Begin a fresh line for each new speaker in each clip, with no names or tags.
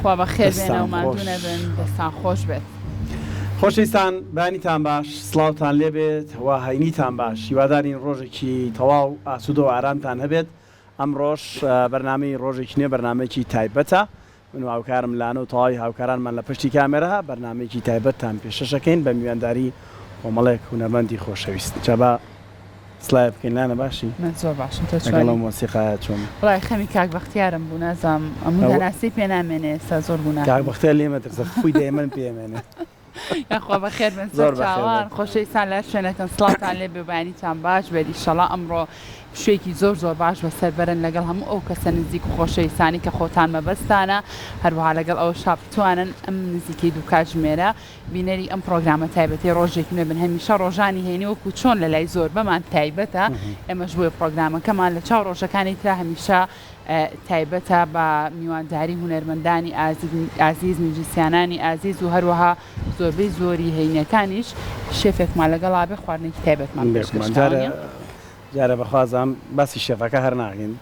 خوا بەخێر بێنە و مادوونە بن دەستان خۆش بێت.
خۆشەویستان بانیتان باش، سڵاوتان لێبێت و هەینیتان باش، هیوادارین ڕۆژێکی تەواو ئاسوودە و ئارامتان هەبێت. ئەم ڕۆژ بەرنامەی ڕۆژێکی نوێ بەرنامەیەکی تایبەتە. من و هاوکارم لانە و تەواوی هاوکارانمان لە پشتی کامێرەها بەرنامەیەکی تایبەتتان پێشەشەکەین بە میوانداری کۆمەڵێک هونەرمەندی خۆشەویست. جەبا سڵای بکەین لانە باشی؟
من زۆر باشم. تۆ چۆنی؟
لەگەڵ مۆسیقایە چۆن؟
وڵای خەمی کاک بەختیارم بوو، نازام ئەموو دەناسی پێ نامێنێ ئێستا زۆر بوو ناکەم.
کاک بەختیار لێمە ترسە خۆی دەیمەن پێمێنێ.
یاخوا بەخێر بن زۆر چاوان خۆشەویستان لە شوێنەکەن سڵاتان لێ بێ بەیانیتان باش بێت ئینشەڵا ئەمڕۆ شوێکی زۆر باش بەسەر بەرن لەگەڵ هەموو ئەو کەسە نزیک و خۆشەویستانی کە خۆتان مەبەستانە، هەروەها لەگەڵ ئەوە شاپتوانن ئەم نزیکەی دوو کاتژمێرە بینەری ئەم پرۆگرامە تایبەتی ڕۆژێک نوێ بن. هەمیشە ڕۆژانی هێنی وەکو چۆن لە لای زۆر بەمان تایبەتە، ئێمەش بۆیە پرۆگرامەکەمان لە چاو ڕۆژەکانی ترا هەمیشە تایبەتە بە میوانداری هونەرمەندانی ئازیز، میوزیسیانانی ئازیز و هەروەها زۆربەی زۆری هەینەکانیش شێفێکمان لەگەڵا بێ خواردنێکی تایبەتمان پێشکەشکراوە.
جارە بەخوازم باسی شێفەکە هەر ناگەین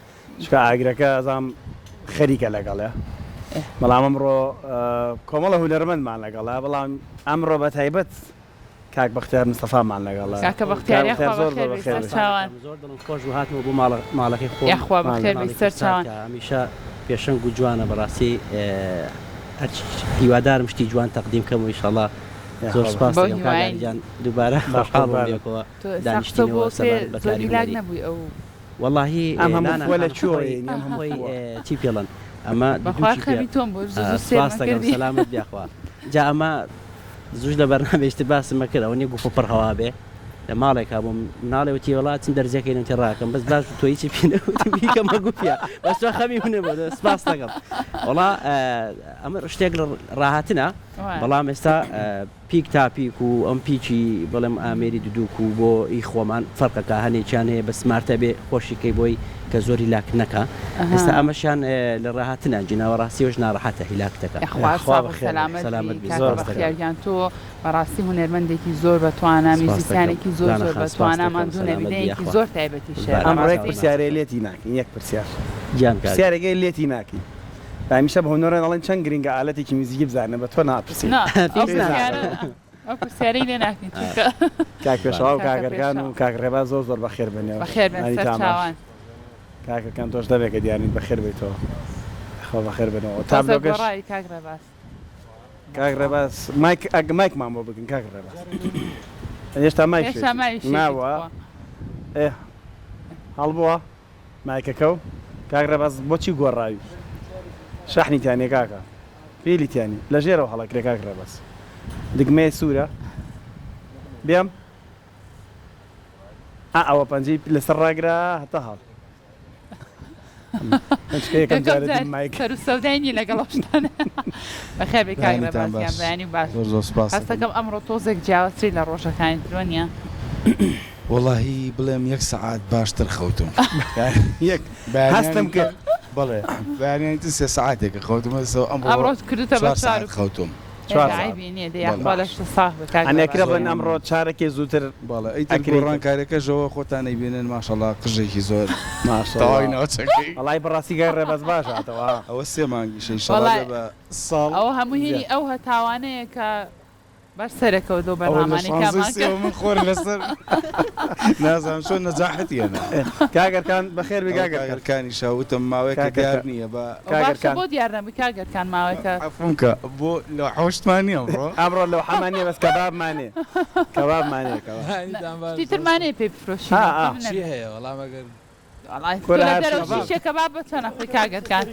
چکە ئاگرەکە ئەزام خەریکە لەگەڵێ بەڵام ئەمڕۆ کۆمەڵە هونەرمەندمان لەگەڵا بەڵام ئەمڕۆ بە تایبەت کاک بەختیار مستەفامان لەگەڵا
کاکە بەختیار
زۆر
چاوان
زۆر دڵم خۆش بوو هاتمەوە بۆ ماڵەکەی خۆم
یاخوا بەخێر بێ سەر چاوان
هەمیشە پێشەنگ و جوانە بەڕاستی هیوادارم شتی جوان تەقدیم کەم و ئینشاڵڵا زۆر سپاس دەکەم کاکجان دووبارە خۆشحاڵ بووم بێکەوە دانیشتینەوە سەبارەت بە کاریگەری واللهی
ئەم هەموو وەلە چۆی
چی پێڵەن ئەمە
بەخوا خەمی تۆم بۆ
سپاس دەکەم سەلامت بیاخوا جا ئەمە زوج لە بەرنامێشتر باسم مەکرد ئەوە نیە گوفە پڕ هەوا بێ لە ماڵێکا بووم ناڵێوەتی وڵات چند دەرجەکەی نەوتی ڕاکەم بەس باش تۆ هیچی پێنەوتی بیکەمە گوفیا بەس تۆ خەمی هونە بۆ سپاس دەکەم وڵا ئەمە شتێک لە ڕاهاتنە بەڵام ئێستا پیک تا پیک و ئەم پیچی بەڵێم ئامێری دووک و بۆ ئی خۆمان فەرقەکە هەنێکیان هەیە بە سمارتە بێ خۆشیکەی بۆی کە زۆری لاک نەکە ئێستا ئەمەشیان لە ڕاهاتنە جناوە ڕاستیەوەش ناڕەحەتە هیلاکتەکە
سەلامەتیان تۆ بەڕاستی هونەرمەندێکی زۆر بەتوانە میوزیسیانێکی زۆر زۆر بەتوانە مادوونە بدەیەکی زۆر تایبەتی شێر
ئەمڕێک پرسیارەیە لێتی ناکەین یەک پرسیار پرسیارێکی لێتی ناکەین هەمیشە بە هونەرە دەڵێن چەند گرنگە ئالەتێکی میوزیکی بزانە بە تۆ ناپرسین
ئەو پرسیارەی لێ ناکەین
کاک پێشەوا و کاگەرگان و کاک ڕێباز زۆر زۆر بەخێر بنێەوە
بەخێر بن سەر چاوان
کاکەکان تۆش دەبێت کە دیارنیت بەخێر بێتەوە خۆ بەخێر بنەوە تابلۆگەش کاک ڕێباز مایکمان بۆ بگن کاک ڕێباز هێشتا مایک ماوە هەڵبووە مایکەکە و کاک ڕێباز بۆچی گۆڕاوی شەحنی تیانێ کاکە پێلی تیانی لە ژێرەوە هەڵەکرێ کاک ڕێباز دگمەیە سوورە بێم ئەوە پەنجەی لەسەر ڕاگرا هەتا هەڵ
سەوداینی لەگەڵشتانە بەخێر بێ کاک ڕێبازیان بەیانی باش هەستەکەم ئەمڕۆ تۆزێک جیاوازتری لە ڕۆژەکانی درۆنیە
وەڵاهی بڵێم یەک سەعات باشتر خەوتم
هەستم کرد
بەڵێ بەیانیان سێ سەعاتێکە خەوتمە
ئەمڕۆ کردتە بە
خەوتم
ئەنێکرا بڵێن ئەمڕۆ چارەکێ زووتر
ڕانکارەکەژەوە خۆتانەی بینن ماشەڵا قژێکی زۆر ماشەڵی ناوچەکەی
وڵای بەڕاستی گای ڕێباز باشاتەوە
ئەوە سێ مانگیشەی بە
ساڵ ئەوە هەموو هینی ئەو هەتاوانەیە کە باش سەرەکەەوە دۆ بەڕامانێکمان
خۆر لەسەر نازانم چۆن نەجاحەتیەنە
کاگەرکان بەخێر
بگاگەرکانی شاوتم ماوەیەکە دیار نییە بە
کاگەرکان بۆ دیار نەبووی کاگەرکان ماوەیەکە
ئەفونکە بۆ لە حەوشتمانی
ئەمڕۆ لەو حەمانیە بەس کەبابمانێ کەبابمانێکەوە
تیترمانێ پێ بفرۆشی
هەیە وەڵام
شیشە کەباب بە چەنە خۆی کاگەرکان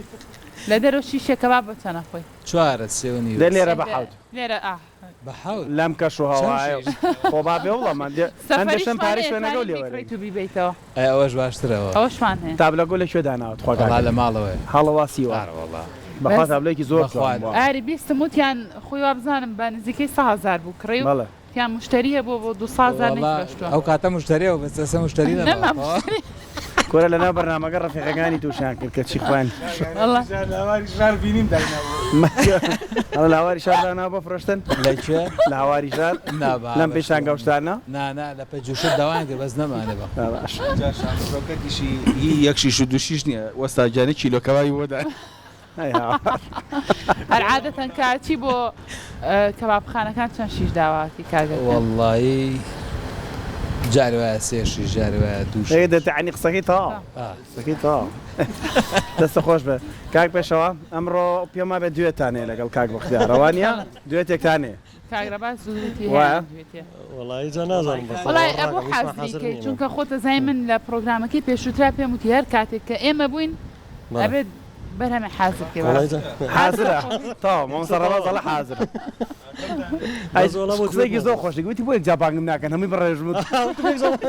لە دەرەوە شیشە کەباب بە چەنە خۆی
چوارە سێونی
لێرە بە حەوت
لێرە
بەحەوت
لەم کەش و هەوایە خۆ با بێ وڵەمان هەندێشم پارێ شوێنەگەڵ لێوەرەی
تو بیبیتەوە
ئەوەش باشترەوە
ئەوەشمان هەیە
تابلەگۆ لە کوێ داناوت خۆ
لە ماڵەوەی
هەڵەوا سیوە بەخوا تابلێکی زۆر
ئاری بیستم وتیان خۆی وا بزانم بە نزیکەی 100,000 بوو کڕی و تیان مشتری هەبوو بۆ 200,000
ئەو کاتە مشتریەوە بەسەسە مشتری
کۆرە لەناو بەرنامەکە ڕەفیقەکانی تووشیان کرد کە چی خوێن
شار بینیم
لاواری شاردانا بۆ فرۆشتن
لەکوێ
لە هاواری شار لەم پێشان گەوشتانە
نانا لە پەجوشت داوان کرد بەس نەمانێ
بەشکەتیشی یەکشیش و دوشیش نییە وەستاجانە کیلۆکەوای وەدا
هەر عادەتەن کارچی بۆ کەبابخانەکان چەند شیش داواکی کاگەر
وەڵڵایی جاري ويا سيرشي جاري ويا دوش
هيدا تعني قصكي تا قصكي تا دست خوش به كاك بشوا امرو بيوم ما بدويت ثاني لقال كاك بختار روانيا دويتك ثاني
كاك رباس دويتي
والله جنازه
والله ابو حازري چونك خوت زايمن لبرنامج كي بيشوترا بيموتي هر كاتك اما بوين ابد برهم حاضر كده
حاضر طبعا ما صار والله حاضر قصيك زو خوش قلتي بوك جابان منك انا مي برا جمت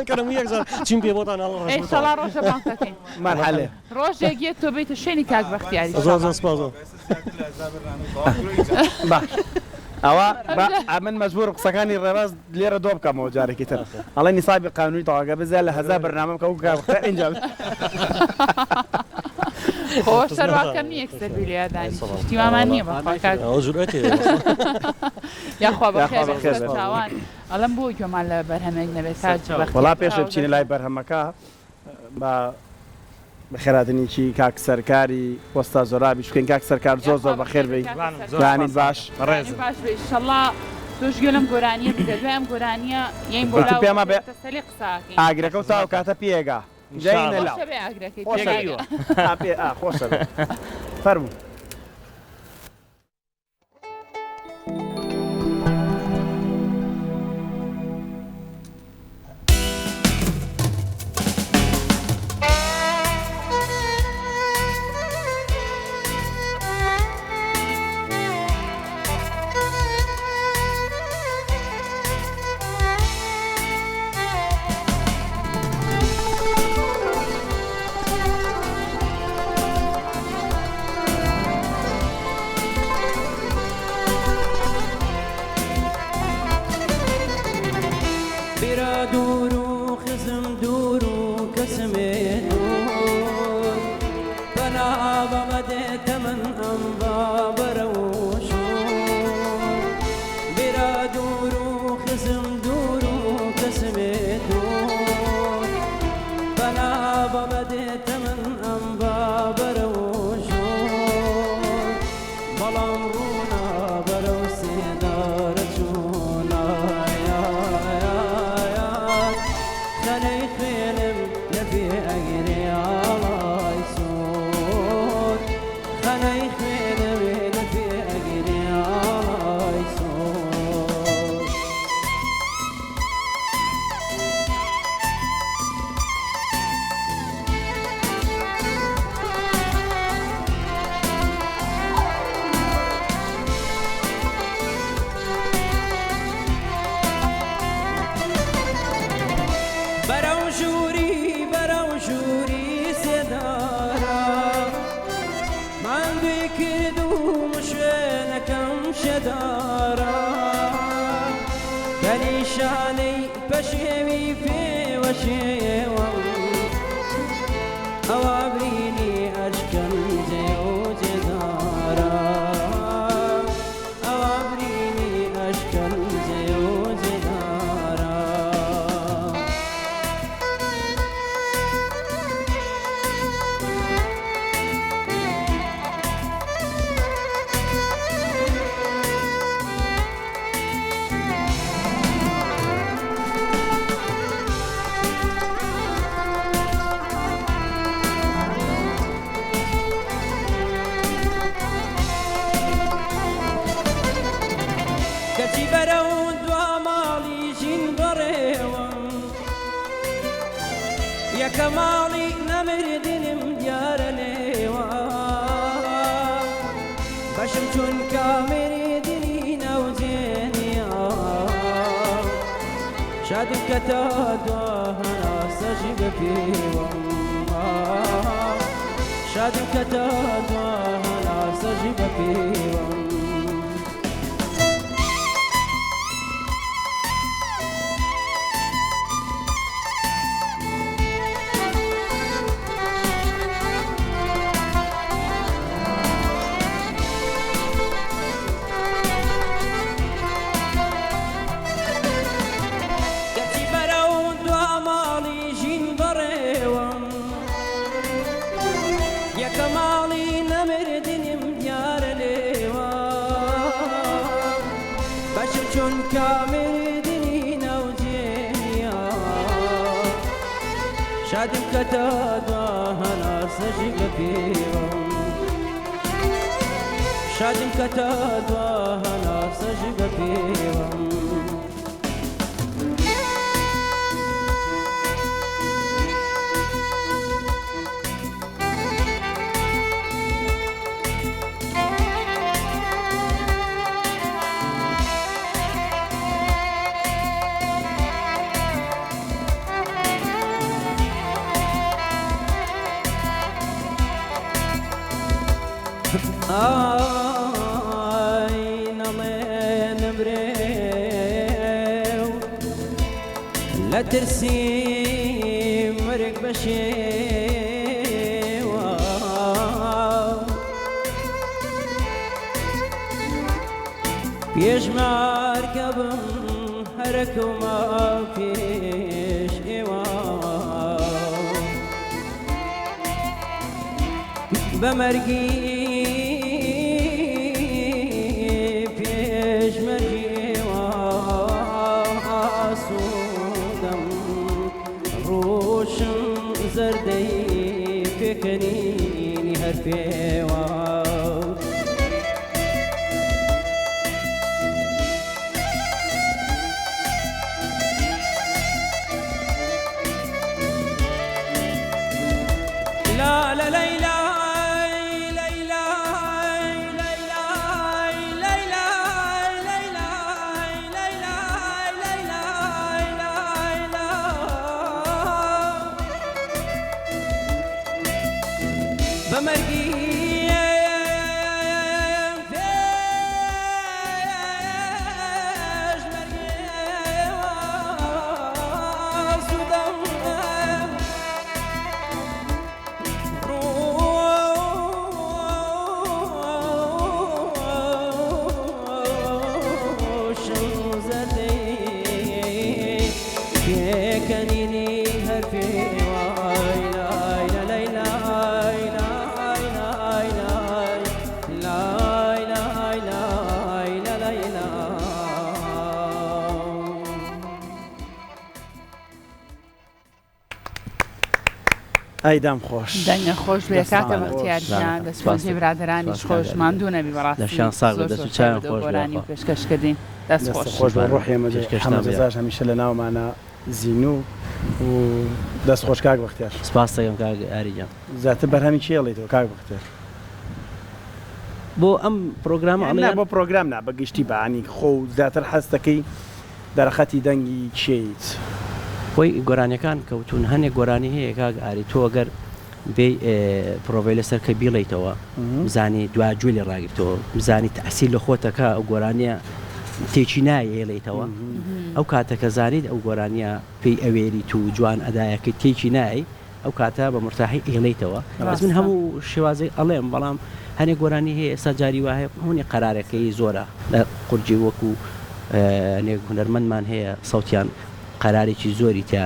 كان وياك زار تشين بيبوطان الله
اي صلا روش بانكتين
مرحله
روش جيت تو بيت الشيني كاك بختياري
زوز سبازو
باش اوا من مجبور قسكاني الرواز ليره دوب كمو جاري كتر الله نصابي قانوني طاقه بزال هذا برنامج كوكا انجل
هو سروا كم يكسر بلي هذا اجتماع ماني بفكر يا اخو بخير تاوان الان بو جمال برهمك نبي ساج
والله بيش بتشيني لاي برهمك با بەخێراتنیکی کاک سەرکاری وەستا زۆرابی شکەین کاک سەرکار زۆر زۆر بەخێر بی جوانیت باش
باش بێشله تۆش گوێلم گۆرانیە بدە دوای ئەم گۆرانیە یین بۆ
پێمە بێ
سەلی قساکەین
ئاگرەکە و تاو کاتە پێگا جاینە لاو
خۆشە بێ ئاگرەکەی
خۆشە فەرموو
كمالي نمردنم ديار ليوا باشم چون كامردني نوزينيا شادم كتا دواهنا سجب فيهم شادم كتا دواهنا سجب فيهم شادم كتا دواهنا سجب فيهم شادم كتا دواهنا سجب فيهم لا ترسي مرق بشيوة بيجمع ركبهم هرك وما فيش إيوة بمرقي بيجمجي وعصودم روشن زردي فكريني هرفيوا لا لا ليلى ليلى ليلى ليلى ليلى ليلى ليلى بمرقي
ئەی دام خۆش
دەنگە خۆش بێ کاتە
دەستان
بەختیارجان
خۆش.
دەسپۆزی برادرانیش
سپاس
خۆش
کردن.
ماندوو نەبی بەڕاستی
دەشیان ساغ بێت،
زۆر
دەست و
زۆر
چاویان
کار
خۆش
گۆرانی و
بێخوا.
پێشکەش کردین دەست
دەستە
خۆش
خۆش بە ڕۆحی
پێشکەش
حەمەدەزاش هەمیشە لە ناومانە زین و دەست خۆش کاک بەختیار
سپاس دەکەم کاک ئاریجان
زیاتر بەرهەمی چێڵێتەوە کاک بەختیار
بۆ ئەم پرۆگرامە
نا
ئەڵێن
بۆ پرۆگرام نا بەگشتی بەانی خۆ و زیاتر حەز دەکەی دەرەخەتی دەنگی چیت
خۆی گۆرانیەکان کەوتون هەنێک گۆرانی هەیە کاک ئاری تۆ ئەگەر بێ پرۆڤی لەسەر کە بیڵیتەوە بزانی دواگوێ لێ ڕاگرتەوە بزانی تەسیل لە خۆتەکە ئەو گۆرانیە تێکی نایە هێڵیتەوە ئەو کاتەکە زانیت ئەو گۆرانیە پێی ئەوێریت و جوان ئەدایەکە تێکی نایی ئەو کاتە بە مرتاحی ئێڵیتەوە بەس من هەموو شێوازەی ئەڵێم بەڵام هەنێک گۆرانی هەیە ئێستا جاری وایە هەمووی قەرارەکەی زۆرە لە قورجی وەکو نێک هونەرمەندمان هەیە سەوتیان قەرارێکی زۆری تیا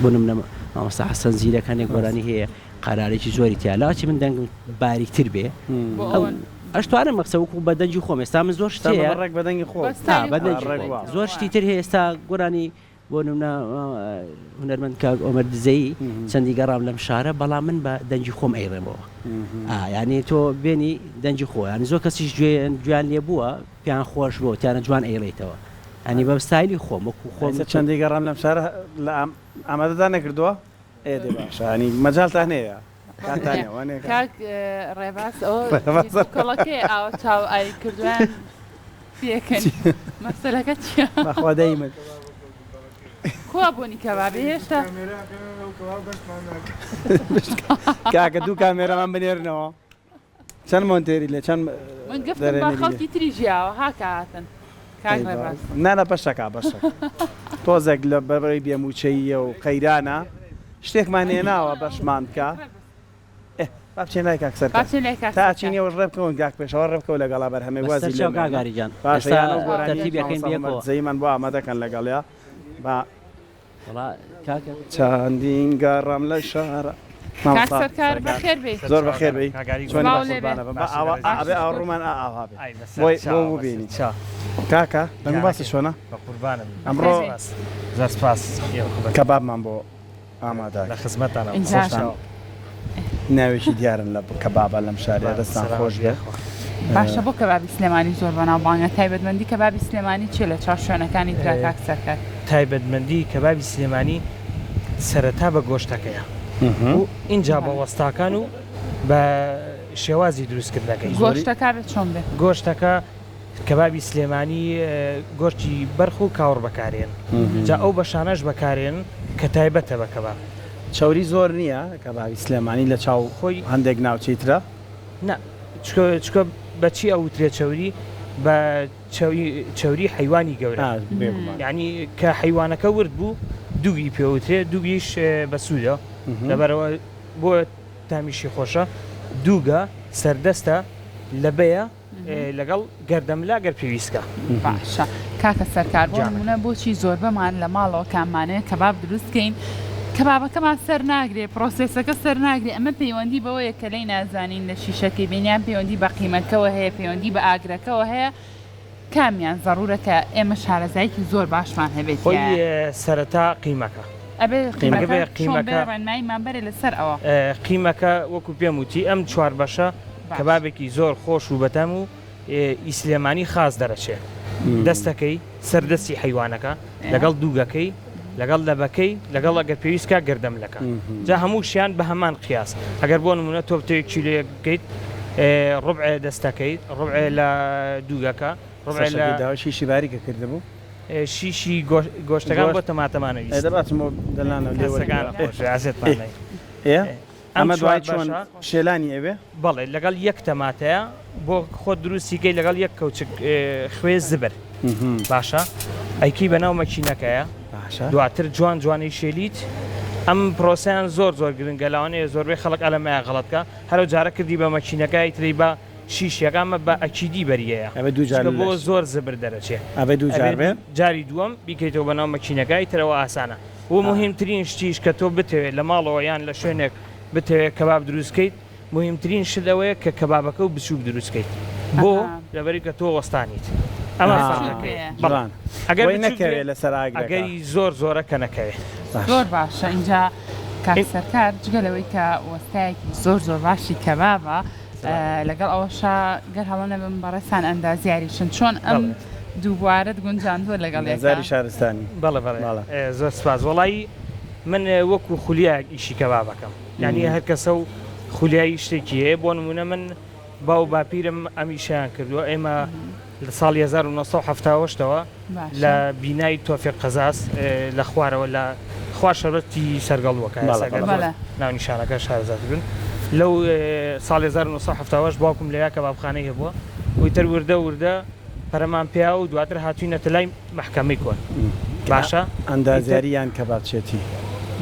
بنم مامۆستا حەسەن زیرەک هەنێک گۆرانی هەیە قەرارێکی زۆری تیا لاچی من دەنگم باریکتر بێ ئەشتوانم مەقسە وەکو بە دەنجی خۆم ئێستا من زۆر شتەیە
ڕێک بەدەنگی خۆ
زۆر شتی تر هەیە ئێستا گۆرانی بۆ نمونە هونەرمەند کاک ئۆمەر دزەیی چەندی گەڕام لەم شارە بەڵام من بە دەنجی خۆم ئەیڕێمەوە یعنی تۆ بێنی دەنجی خۆ ینی زۆر کەسیش گویان لێ بووە پیان خۆش بۆ تیانە جوان ئەیڵێتەوە ئەنی بە ستایلی خۆم وەکو خۆم
چەندی گەڕام لەم شارە لە ئامادەدا نەکردووە ئێدێ باشانی مەجاالتان هەیە
کاک ڕێباس کۆڵەکەی ئاوە چاو ئای کردویان پێکەن مەسەلەکە چیە
بەخوا دەیمت
کوا بوونی کەبابی هێشتا
کاکە دوو کامێرەمان بنێرنەوە چەند مۆنتێری لێ چەند
من گفتم بە خەڵکی تری ژیاوە هاکە هاتن کاک ڕێباس
نانە بەشەکە بەشە تۆزێک لە بەربەری بێموچەیە و قەیرانە شتێکمان هێناوە بەشمان بکە بچێن لای کاکسەر تا چینەوە ڕێ بکەون گاک پێشەوە ڕێ بکەو لەگەڵا بەرهەمێ وازی لێ
کاگاریجان
تەرتیبەکەین بێکەوە زەیمان بۆ ئامادەکەن لەگەڵیا بە چاندین گەڕام لە شارە
سەرکار بەخێر بێ
زۆر بەخێر بێ ئابێ ئاڕوومان ئاوا بێ بۆ ببینی کاکە دەنگ باسی چۆنە ئەمڕۆ
زۆر سپاس
کەبابمان بۆ ئامادە
لە خزمەتانە
ناوێکی دیارن لە کەبابە لەم شارە دەستان خۆش بێ
باشە بۆ کەبابی سلێمانی زۆر بەناوبانگە تایبەتمەندی کەبابی سلێمانی چێ لە چاو شوێنەکانی ترا کاک سەرکار
تایبەتمەندی کەبابی سلێمانی سەرەتا بە گۆشتەکەیە و اینجا بە وەستاکان و بە شێوازی دروستکردنەکەی
گۆشتەکە بێت چۆن بێت
گۆشتەکە کەبابی سلێمانی گۆشتی بەرخ و کاوڕ بەکارێن جا ئەو بەشانەش بەکارێن کە تایبەتە بە کەباب
چاوری زۆر نییە کەبابی سلێمانی لە چاو خۆی هەندێک ناوچیترە
نه چکە بەچی ئەوترێ چاوری بە چاوری حیوانی گەورە یعنی کە حیوانەکە ورد بوو دووی پێوترێ دوویش بە سوودە لەبەرەوە بۆ تامیشی خۆشە دووگە سەردەستە لە بەیە لەگەڵ گەردەملا گەر پێویستکە
باشە کاکە سەرکار بۆ نمونە بۆچی زۆر بەمان لە ماڵەوە کامانەیە کەباب دروستکەین کەبابەکەمان سەر ناگرێ پرۆسسەکە سەر ناگرێ ئەمە پەیوەندی بەوەیە کە لی نازانین لە شیشەکەی بینیان پەیوەندی بە قیمەتەوە هەیە پەیوەندی بە ئاگرەکەەوە هەیە کامیان ضرورەکە ئێمە شارەزایکی زۆر باشمان هەبێت
خۆی سەرەتا قیمەکە
ئەبێ
قیمەکە
ڕێنماییمان بەرێ لەسەر ئەوە
قیمەکە وەکو پێم وتی ئەم چوار بەشە کەبابێکی زۆر خۆش و بەتەم و ئیسلێمانی خاص دەرەچێت دەستەکەی سەردەستی حیوانەکە لەگەڵ دووگەکەی لەگەڵ لەبەکەی لەگەڵ ئەگەر پێویستکە گەردەملەکە جا هەموو شیان بە هەمان قیاس ئەگەر بۆ نمونە تۆ بتەوەی کیلۆیەک بکەیت ڕبع دەستەکەیت ڕبع لە دووگەکە
شیشی باریکە کردبوو
شیشی گۆشتەکان بۆ تەماتەمانەویست
ئەمە دوای چۆن شێلانی ئەوێ
بەڵێ لەگەڵ یەک تەماتەیە بۆ خۆ دروستیکەی لەگەڵ یەک کەوچک خوێ زبر باشە ئەیکی بەناو مەکینەکەیە دواتر جوانی شێلیت ئەم پرۆسیان زۆر گرنگە لاوانەیە زۆربەی خەڵک ئەلەمایە غەڵەتکە هەرو جارە کردی بە مەکینەکەی تری بە شیشیەکەمە بە ئەکیدی بەریەیە بۆ زۆر زبر دەرەچێت
ئەبێ دوو جار بێ
جاری دووەم بیکەیتەوە بەناو مەکینەکەی ترەوە ئاسانە و مهمترین شتیش کە تۆ بتەوێت لە ماڵەوە یان لە شوێنێک بتەوێت کەباب دروستکەیت مهمترین شتەوەیە کە کەبابەکە و بچووک دروستکەیت بۆ لەبەری کە تۆ وەستانیت ئەمە ئەگەر
نەکەوێت لەسەر
ئەگەری زۆرەکە نەکەوێت
زۆر باشە اینجا کاکسەرکار جگەلەوەی کە وەستایەکی زۆر باشی کەبابە لەگەڵ ئەوەشا گەر هەڵەنە بم بەڕێسان ئەندازیاریشن چۆن ئەم دووبارەت گونجاندووە لەگەڵ
زاری شارستانی
بەڵێ زۆر سپاس وەڵایی من وەکو خولیایەک ئیشی کەبابەکەم یعنی هەر کەسە و خولیایی شتێکی هەیە بۆ نمونە من باو باپیرم ئەمیشیان کردووە ئێمە لە ساڵی 1970ەوە لە بینایی تۆفیق قەزاس لە خوارەوە لە خوا شەربەتی سەرگەڵوەکە ناونیشانەکە شارەزات بن لەو ساڵی 1970 باوکم لە یا کەبابخانەی هەبووە ویتر وردە پەرەمان پیا و دواتر هاتووینەتە لای محکەمەی کۆن باشە
ئەندازیاریان کەبابچێتی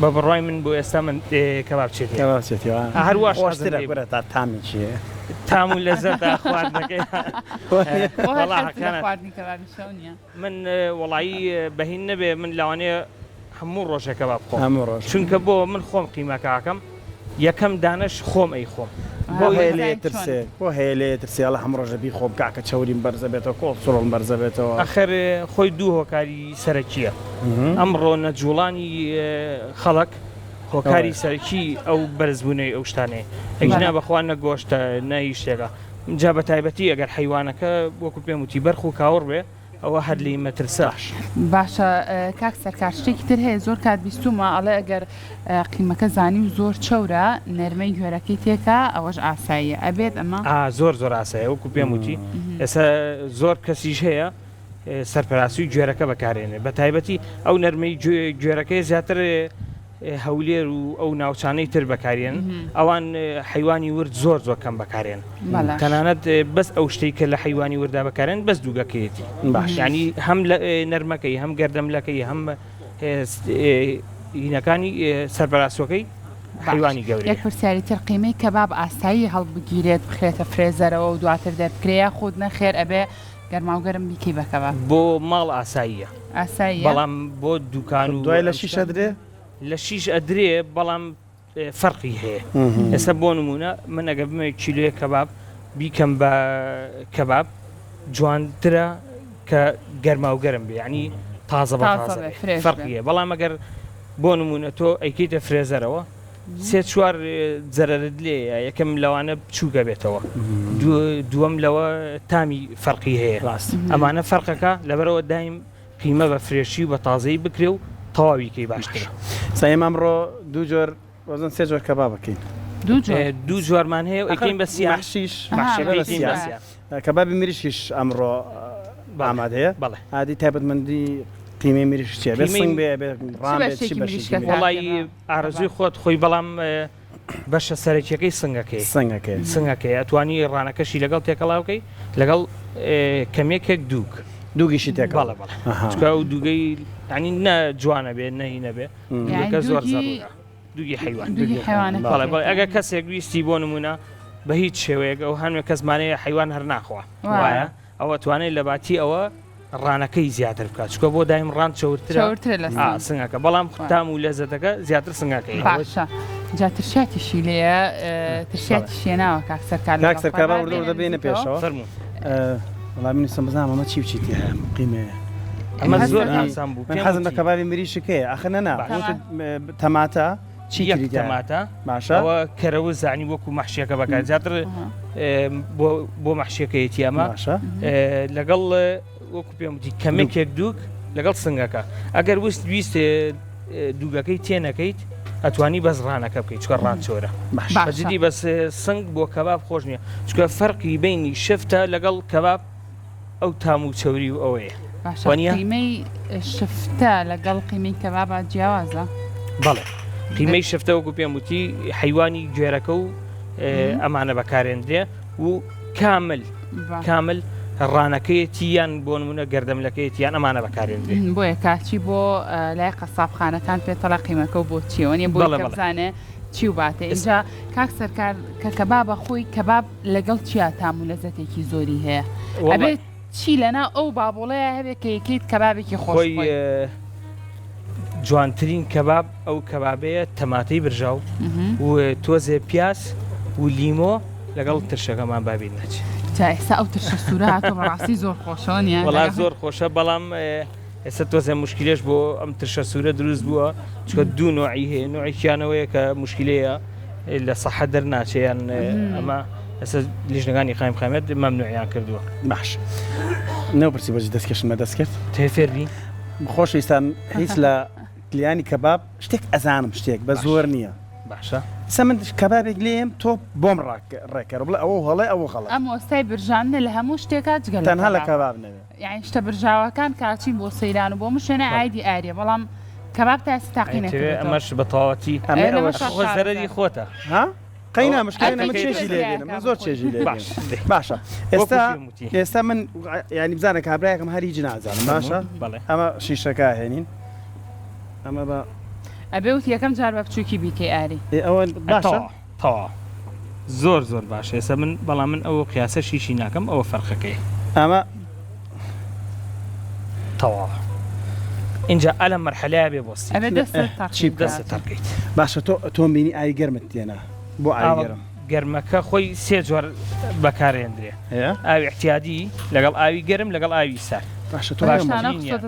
بە بڕای من بۆ ئێستا من کەبابچێتی هەروەش
تا تامی چیە
تام و لەزەت خواردنەکەی من وەڵایی بەهین نەبێ من لەوانەیە هەموو ڕۆژێک کەباب بخۆم چونکە بۆ من خۆم قیمەکەکەم یەکەم دانش خۆم ئەی خۆم
بۆ هەیە لێ ترسیاڵە هەم ڕۆژە بی خۆم کاکە چاوریم بەرزە بێتەوە کۆڵ سڕۆڵ بەرزە بێتەوە
ئەخر خۆی دوو هۆکاری سەرەکیە ئەمڕۆ نەجوڵانی خەڵک هۆکاری سەرکی ئەو بەرزبوونەی ئەو شتانەیە ئەینا بەخوا نەگۆشتە نەهی شتێکە جا بە تایبەتی ئەگەر حیوانەکە وەکو پێم وتی بەرخ و کاوڕ بێ ئەوە هەر لی مەترساش
باشە کاک سەرکار شتێکی تر هەیە زۆر کات بیستومە ئەڵێ ئەگەر قیمەکە زانی و زۆر چەورە نەرمەی گوێرەکەی تێکە ئەوەش ئاساییە ئەبێت ئەمە
زۆر ئاسایە وەکو پێم وتی ئێستا زۆر کەسیش هەیە سەرپەراستی و گوێرەکە بەکارێنێ بە تایبەتی ئەو نەرمەی گوێرەکەی زیاتر هەولێر و ئەو ناوچانەی تر بەکارێن ئەوان حیوانی ورد زۆر کەم بەکارێن تەنانەت بەس ئەو شتێک کە لە حیوانی وردا بەکارێن بەس دووگەکەیەتی ینی هەم نەرمەکەی هەم گەردەملەکەی هەم هینەکانی سەربەراسوەکەی حیوانی گەورەیە
یەک پرسیاری تر قیمەی کەباب ئاسایی هەڵبگیرێت بخرێتە فرێزەرەوە و دواتر دەبکرێ خۆت نەخێر ئەبێ گەرماوگەرم بیکەی بە کەباب
بۆ ماڵ ئاساییە بەڵام بۆ دوکان و
دوای لە شیشە درێ
لە شیش ئەدرێ بەڵام فەرقی هەیە ئێستا بۆ نمونە من ئەگە بمە کیلۆیە کەباب بیکەم بە کەباب جوانترە کە گەرماوگەرم بێ ینی تازە بە فەرقیە بەڵام ئەگەر بۆ نمونە تۆ ئەیکەیتە فرێزەرەوە سێ چوار جەرەرت لێ یەکەم لەوانە بچووکە بێتەوە دووەم لەوە تامی فەرقی هەیە ئەمانە فەرقەکە لەبەرەوە دایم قیمە بە فرێشی و بە تازەی بکرێ و تەواویکەی باشترە
سایم ئەمڕۆ دوو جۆر وەزن سێ جۆر کەباب بکەین
دوو جوارمان هەیە ئەکەین بە
سیاحشیش کەبابی مریشیش ئەمڕۆ ئامادەیە عادی تایبەتمەندی قیمەی مریش چیە
وڵی ئارەزوی خۆت خۆی بەڵام بەشە سەرەکیەکەی سنگەکەی ئەتوانی ڕانەکەشی لەگەڵ تێکەڵاوکەی لەگەڵ کەمێکێک
دووگیشی تێک
و دووگەی ینی نە جوانە بێ نەهی نەبێ زۆر دووگی حیوان ئەگە کەسێک ویستی بۆ نمونە بە هیچ شێوەیەک ئەو هەموو کەسمانەیە حیوان هەر ناخوا وایە ئەوە توانێت لە باتی ئەوە ڕانەکەی زیاتر بکات چکە بۆ دایم ڕان چەورترە
چەورترە لە
سنگەکە بەڵام تام و لەزەتەکە زیاتر سنگەکەی
باشە جا ترشاتیشی لێە ترشاتی شێناوە کاکسەرکار
کاک سەرکار وردە بێنە پێشەوە
فەرموو
وەڵامی نووسم بزانم ئەمە چی بچیتی هەیە قیمەیە
ئەمە
حەزم
زۆر
دەکەم.
ئاسان بوو
من حەزم لە کەبابی مریشکەیە ئەخە نەنا تەماتە چی
یەک
کردی
تەماتە
باشە
ئەوە کەرەوە زانی وەکو مەحشیەکە بەکات زیاتر بۆ مەحشیەکەیەتی ئەمە
باشە
لەگەڵ وەکو پێم وتی کەمێکێک دووک لەگەڵ سنگەکە ئەگەر ویست دووگەکەی تێنەکەیت ئەتوانی بەس ڕانەکە بکەیت چکە ڕان چۆرە بەجددی بەس سنگ بۆ کەباب خۆش نییە چکە فەرقی بینی شفتە لەگەڵ کەباب ئەو تام و چەوری و ئەوەیە وانە؟
قیمەی شفتە لەگەڵ قیمەی کەبابە جیاوازە
بەڵێ قیمەی شفتە وەکو پێم وتی حیوانی گوێرەکە و ئەمانە بەکارێندرێ و کامل ڕانەکەیەتی یان بۆ نمونە گەردەملەکەیەتی یان ئەمانە بەکارێندرێ
بۆیە کاچی بۆ لای قەسابخانەکان پێتەڵە قیمەکە و بۆ چیەوە نیە بۆ بزانێ چی و باتێ اینجا کاک سەرکار کە کەبابە خۆی کەباب لەگەڵ چیا تام و لەزەتێکی زۆری هەیە ئەبێت چی لەنا ئەو بابڵەیە هەبێت کە یەکەیت کەبابێکی خۆی
جوانترین کەباب ئەو کەبابەیە تەماتەی برژاو و تۆزێ پیاس و لیمۆ لەگەڵ ترشەکەمان بابین ناچێت
ئێستا ئەو ترشە سوورە هاتۆ بەڕاستی زۆر خۆشەوەنیە
وڵا زۆر خۆشە بەڵام ئێستا تۆزێ مشکلێش بۆ ئەم ترشە سوورە دروست بووە چکە دوو نوعی هەیە نوعیکیانەوەیە کە مشکلەیە لە سەحە دەرناچێیان ئەمە ئەستا لیژنەکانی قایم خامێت مەمنوعیان کردووە
باش نەوپرسی بەجی دەستکەشمە دەست کرد
تێفێربی
خۆشەویستان هیچ لە کلیانی کەباب شتێک ئەزانم شتێک بە زۆر نییە
باشە
سە من کەبابێک لێم تۆ بۆم ڕێکەر بڵێ ئەوە هەڵێ ئەوە خەڵە
ئەم وەستای برژانە لە هەموو شتێکا جگەل
تەنها لە کەباب نەوێت
یعنی شتە برژاوەکان کاچین بۆ سەیران و بۆ مشێنە ئایدی ئاریە بەڵام کەباب تا ئێستا تاقینەکە
ئەمەش بە تەواوەتی خۆ زەرەری خۆتە
ها قەینا مشکلە من چێژی لێ من زۆر چێژی لێ باشە ئێستا من ینی بزانە کابراایەکەم هەری جنازانم باشە ئەمە شیشەکە هێنین ئەمە بە
ئەبێ وت یەکەم جار بە بچووکی بیکەی ئاری
ئەوە باشە
تەوا زۆر باش ئێستا من بەڵام من ئەوە قیاسە شیشی ناکەم ئەوە فەرقەکەی
ئەمە
تەوا اینجا ئەلە مەرحەلەیە بێ بۆستی
ئەبێ
دەستە تەقیت
باشە تۆ بینی ئای گەرمت تێنە بۆ ئاگەرم
گەرمەکە خۆی سێ جۆر بەکارێندرێ ئاوی احتیادی لەگەڵ ئاوی گەرم لەگەڵ ئاوی سەر
باشە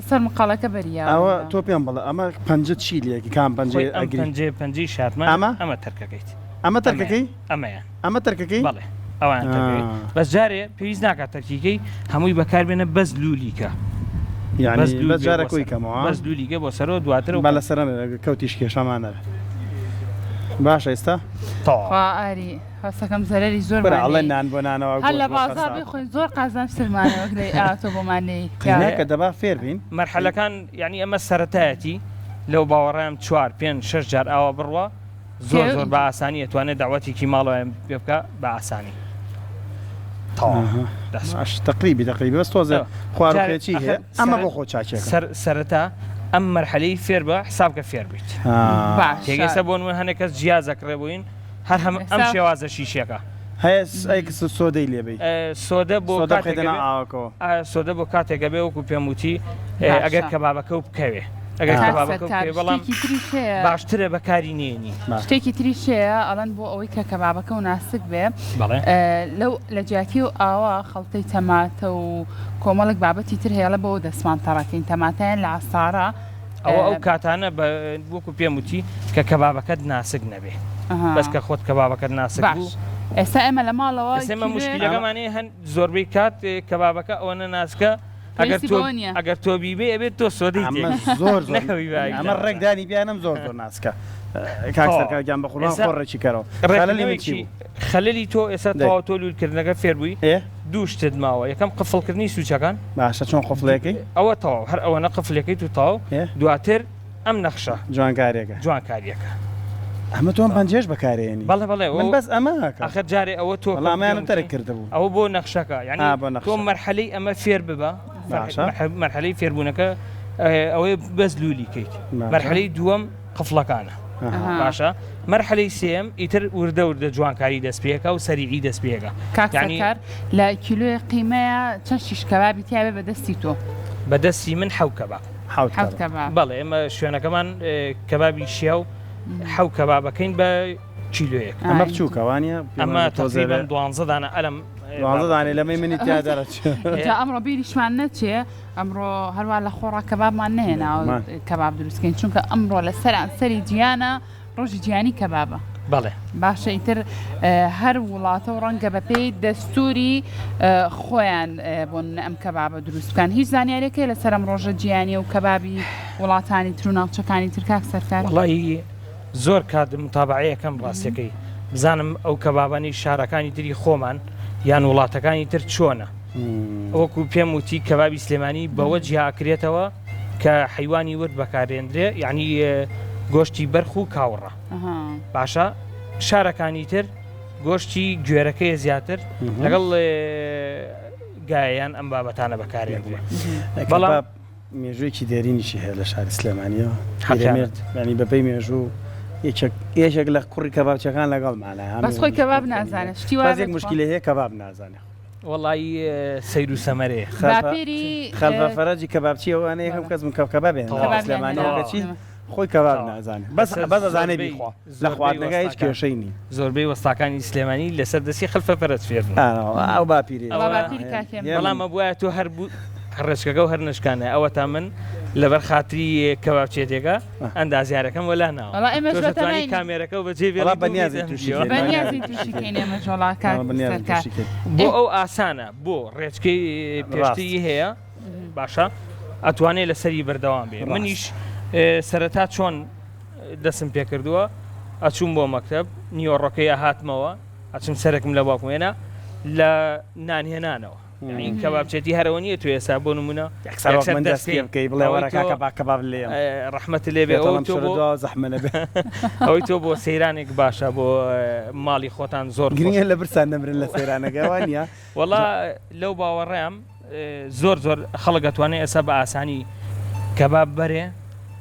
سەر مقالەکە بەریە
ئەوە تۆ پێم بڵێ ئەمە پەنجە چی لێکی کام
پەنجەی شارمان ئەمە تەرکەکەیت
ئەمە تەرکەکەی ئەمە تەرکەکەی
بەڵێ ئەوان بەس جارێ پێویست ناکات تەرکیکەی هەمووی بەکاربێنە بەس لولیکە
یعنی بەس جارەکەی کەمەوە
بەس لولیکە بۆ سەرەوە دواتر
با لە سەرە کەوتیش کێشەمانە باشە ئێستا
ئاری هەستەکەم زەرری زۆر
ئەڵێ نان بۆ نانەوە
هەر لە بازار بخۆین زۆر قازان سرمانەوە ئاتۆ بۆمانەی
کە دەبا فێر بین
مەرحەلەکان یعنی ئەمە سەرەتایەتی لەو باوەڕیان 4 5 6 جار ئاوا بڕوە زۆر بە ئاسانی ئەتوانێت داوەتێکی ماڵەوە پێ بکە بە ئاسانی
تقریبی بەس تۆزە خواروقێکی هەیە ئەمە بۆ خۆ چاکێک
سەرەتا ئەم مەرحەلەی فێر بە حسابکە فێر بیت تێگەسە بۆ من هەنێک کەس جیازەکڕێ بووین هەر ئەم شێوازە شیشەکە
هەیە سۆدەی لێبی
سۆدە بۆ کاتێکە بێ وەکو پێم وتی ئەگەر کەبابەکە و بکەوێ بەڵام باشترە بەکاری نێنی
شتێکی تریشەیە ئەڵەن بۆ ئەوەی کە کەبابەکە و ناسک بێ لەو لە جیاتی و ئاوا خەڵتەی تەماتە و کۆمەڵک بابەتی تر هەیە لە بۆ دەسمان تەڕەکەین تەماتیان لە ئاسارە
ئەو کاتانە وەکو پێم وتی کە کەبابەکەت ناسک نەبێ بەس کە خۆت کەبابەکەت ناسک بوو
ئێستا ئێمە لە ماڵەوە
ئێمە مشکلەکەمانەیە هەند زۆربەی کات کەبابەکە ئەوەنە ناسکە ئەگەر تۆ بیبێ ئەبێت تۆ سۆدەی
زۆر ئەمە ڕێکدانی بیانم زۆر ناسکە کاکسەرکەگیان بەخۆڵان خۆڕێکی کەرەوە
خەلەلی تۆ ئێستا تەواو تۆ لولکردنەکە فێر بووی دوو شتت ماوە یەکەم قفڵکردنی سوچەکان
باشە چۆن قفڵەکەی
ئەوە تەواو هەر ئەوەنە قفلەکەی تو تاو دواتر ئەم نەخشە جوانکاریەکە
ئەمە تۆم پەنجێش بەکارێنی
بەڵێ
من بەس ئەمە
ئەخر جارێ ئەوە تۆ
وەڵامیانم تەرک کردبوو
ئەوە بۆ نەخشەکە یعنی تۆ مەرحەلەی ئەمە فێر ببە مەرحەلەی فێربوونەکە ئەوەی بەس لولیکەیت مەرحەلەی دووەم قفڵەکانە باشە مەرحەلەی سێم ئیتر وردە جوانکاری دەستپێکە و سەریعی دەستپێکە
کاکسەرکار لە کیلۆی قیمەیە چەند شیش کەبابی تیاوێ بەدەستی تۆ
بەدەستی من حەو کەباب
حوت
حوت کەباب
بەڵێ ئێمە شوێنەکەمان کەبابی شیا و حەو کەبابەکەین بە کیلۆیەک
ئەمە بچووکەوانە
ئەمە تقریبا 12 دانە ئەلم
دانێ لەمەی منی تیا دەرەچ
جا ئەمڕۆ بیریشمان نەچێ ئەمڕۆ هەروە لە خۆڕا کەبابمان نهێنا کەباب دروستکەین چونکە ئەمڕۆ لە سەری گیانە ڕۆژی گیانی کەبابە
بەڵێ
باشە ئیتر هەر وڵاتە و ڕەنگە بەپێی دەستوری خۆیان بۆن ئەم کەبابە دروستکان هیچ زانیارێکی لەسەر ئەم ڕۆژە گیانی و کەبابی وڵاتانی تر و ناوچەکانی ترکاک سەرکار
وڵی زۆر کات متابعەیەکەم ڕاستیەکەی بزانم ئەو کەبابانی شارەکانی تری خۆمان یان وڵاتەکانی تر چۆنە وەکو پێم وتی کەبابی سلێمانی بەوە جیاکرێتەوە کە حیوانی ورد بەکارێنرێ یعنی گۆشتی بەرخ و کاوڕە باشە شارەکانی تر گۆشتی گوێرەکەی زیاتر لەگەڵ گایان ئەم بابەتانە بەکارێنرێ
بەڵام مێژوویەکی دێرینیشی هەیە لە شاری سلێمانیەوە ینی بەپەی مێژوو یەکێک لە کوڕی کەبابچەکان لەگەڵ مانای
بەس خۆی کەباب نازانێت شتی
وازێک مشکلە هەیە کەباب نازانێت
وەڵی سەیر و سەمەرێ
خەلفەفەرەجی کەبابچی ئەوانە یەکەم کەس من کەبابێن سلێمانیەکەچی خۆی کەباب نازانێت بەس زانێ بیخوا لە خواردنەکە هیچ کێشەی نی
زۆربەی وەستاکانی سلێمانی لەسەر دەستی خەلفەفەرەت فێرن
ئەو باپیری
بەڵامە بووە تۆ هەر بوو هەڕێچکەکە و هەر نشکانە ئەوە تا من لەبەر خاتری کەبابچێتێکە ئەندازیارەکەم وەلا ناوە کامێرەکە و بەجێ
بەنیازی
بۆ ئەو ئاسانە بۆ ڕێچکەی پێشتی هەیە باشە ئەتوانێت لەسەری بەردەوام بێ منیش سەرەتا چۆن دەسم پێ کردووە ئەچووم بۆ مەکتەب نیۆڕۆکەیە هاتمەوە ئەچم سەرێکم لە باکوێنە لە نانهێنانەوە این کەبابچێتی هەرەوە نیە تو ێسا بۆ نمونە
من دەستێ بکەی بڵێ وەرەکە کەباب لێ
ڕەحمەت لێ بێ
زەحمەنە بێ
ئەوەی تۆ بۆ سەیرانێک باشە بۆ ماڵی خۆتان زۆر
گرنگە لە برسان نەمرن لە سەیرانەکەوانە
وەڵا لەو باوەڕێم زۆر خەڵک دەتوانێت ئێستا بە ئاسانی کەباب بەرێ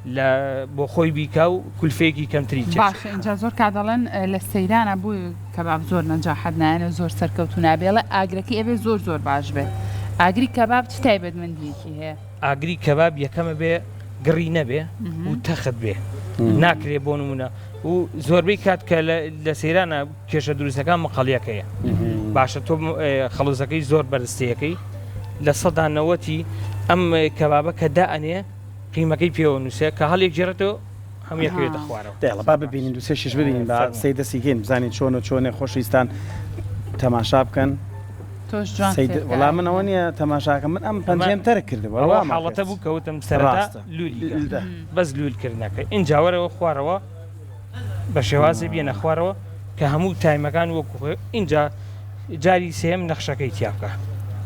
لە بۆ خۆی بیکە و کولفێکی کەمتری
باش اینجا زۆر کادەڵێن لە سەیرانە بووی کەباب زۆر نەجاحەت نایەنە زۆر سەرکەوتو نابێڵە ئاگرەکەی ئەبێ زۆر باش بێت ئاگری کەباب چ تایبەتمەندیەکی هەیە
ئاگری کەباب یەکەمە بێ گڕی نەبێ و تەخت بێ ناکرێ بۆ نمونە و زۆربەی کات کە لە سەیرانە کێشە دروستەکان مەقەڵیەکەیە باشە تۆ خەڵوزەکەی زۆر بەرزتەیەکەی لە سەدا 90 ئەم کەبابە کە دائەنێ قیمەکەی پێوە نووسێ کە هەڵێک جێرێتەوە هەموو یەکوێت دەخوارەوە
دێڵە با ببینین دوسێ شش ببینین با سەی دەسیگەین بزانین چۆن و چۆنێ خۆشویستان تەماشا بکەن وەڵام منەوە نیە تەماشاکە من ئەم پەنجەم تەرک کردەوە
حاڵەتە بوو کەوتم سەرەتا لولی بەس لولکردنەکە ئینجاوەرەوە خوارەوە بە شێوازی بێنە خوارەوە کە هەموو تایمەکان وەکو اینجا جاری سێم نەخشەکەی تیاکە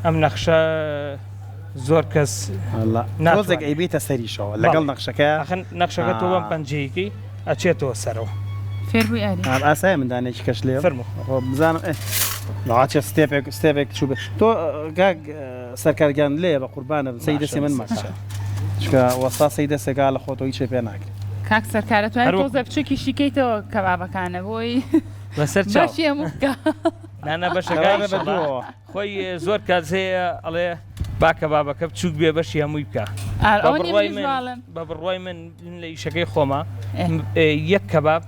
ئەم نەخشە زۆر کەس
نازێک ئەیبێتە سەریشەوە لەگەڵ نەخشەکە
نەخشەکە تۆ بەم پەنجەیەکەی ئەچێتەوە سەرەوە
فێربووی
ئاسایە مندانێکی کەش لێ بزانم ناچێت ستێپێک چوو بێت تۆ سەرکارگیان لێ بە قوربانە سەی دەسێ من مەسە چکە وەستا سەی دەسێکا لە خۆتەوەی چێ پێ ناکرێت
کاک سەرکارە توانێت تۆزە بچێکی شیکەیتەوە کەبابەکانە بۆی
بەسەر
بەشی هەموو بکە
نانە بەشەکە خۆی زۆر کات هەیە ئەڵێ با کەبابەکە بچووک بێ بەشی هەمووی بکە بە بڕوای من لە ئیشەکەی خۆمە یەک کەباب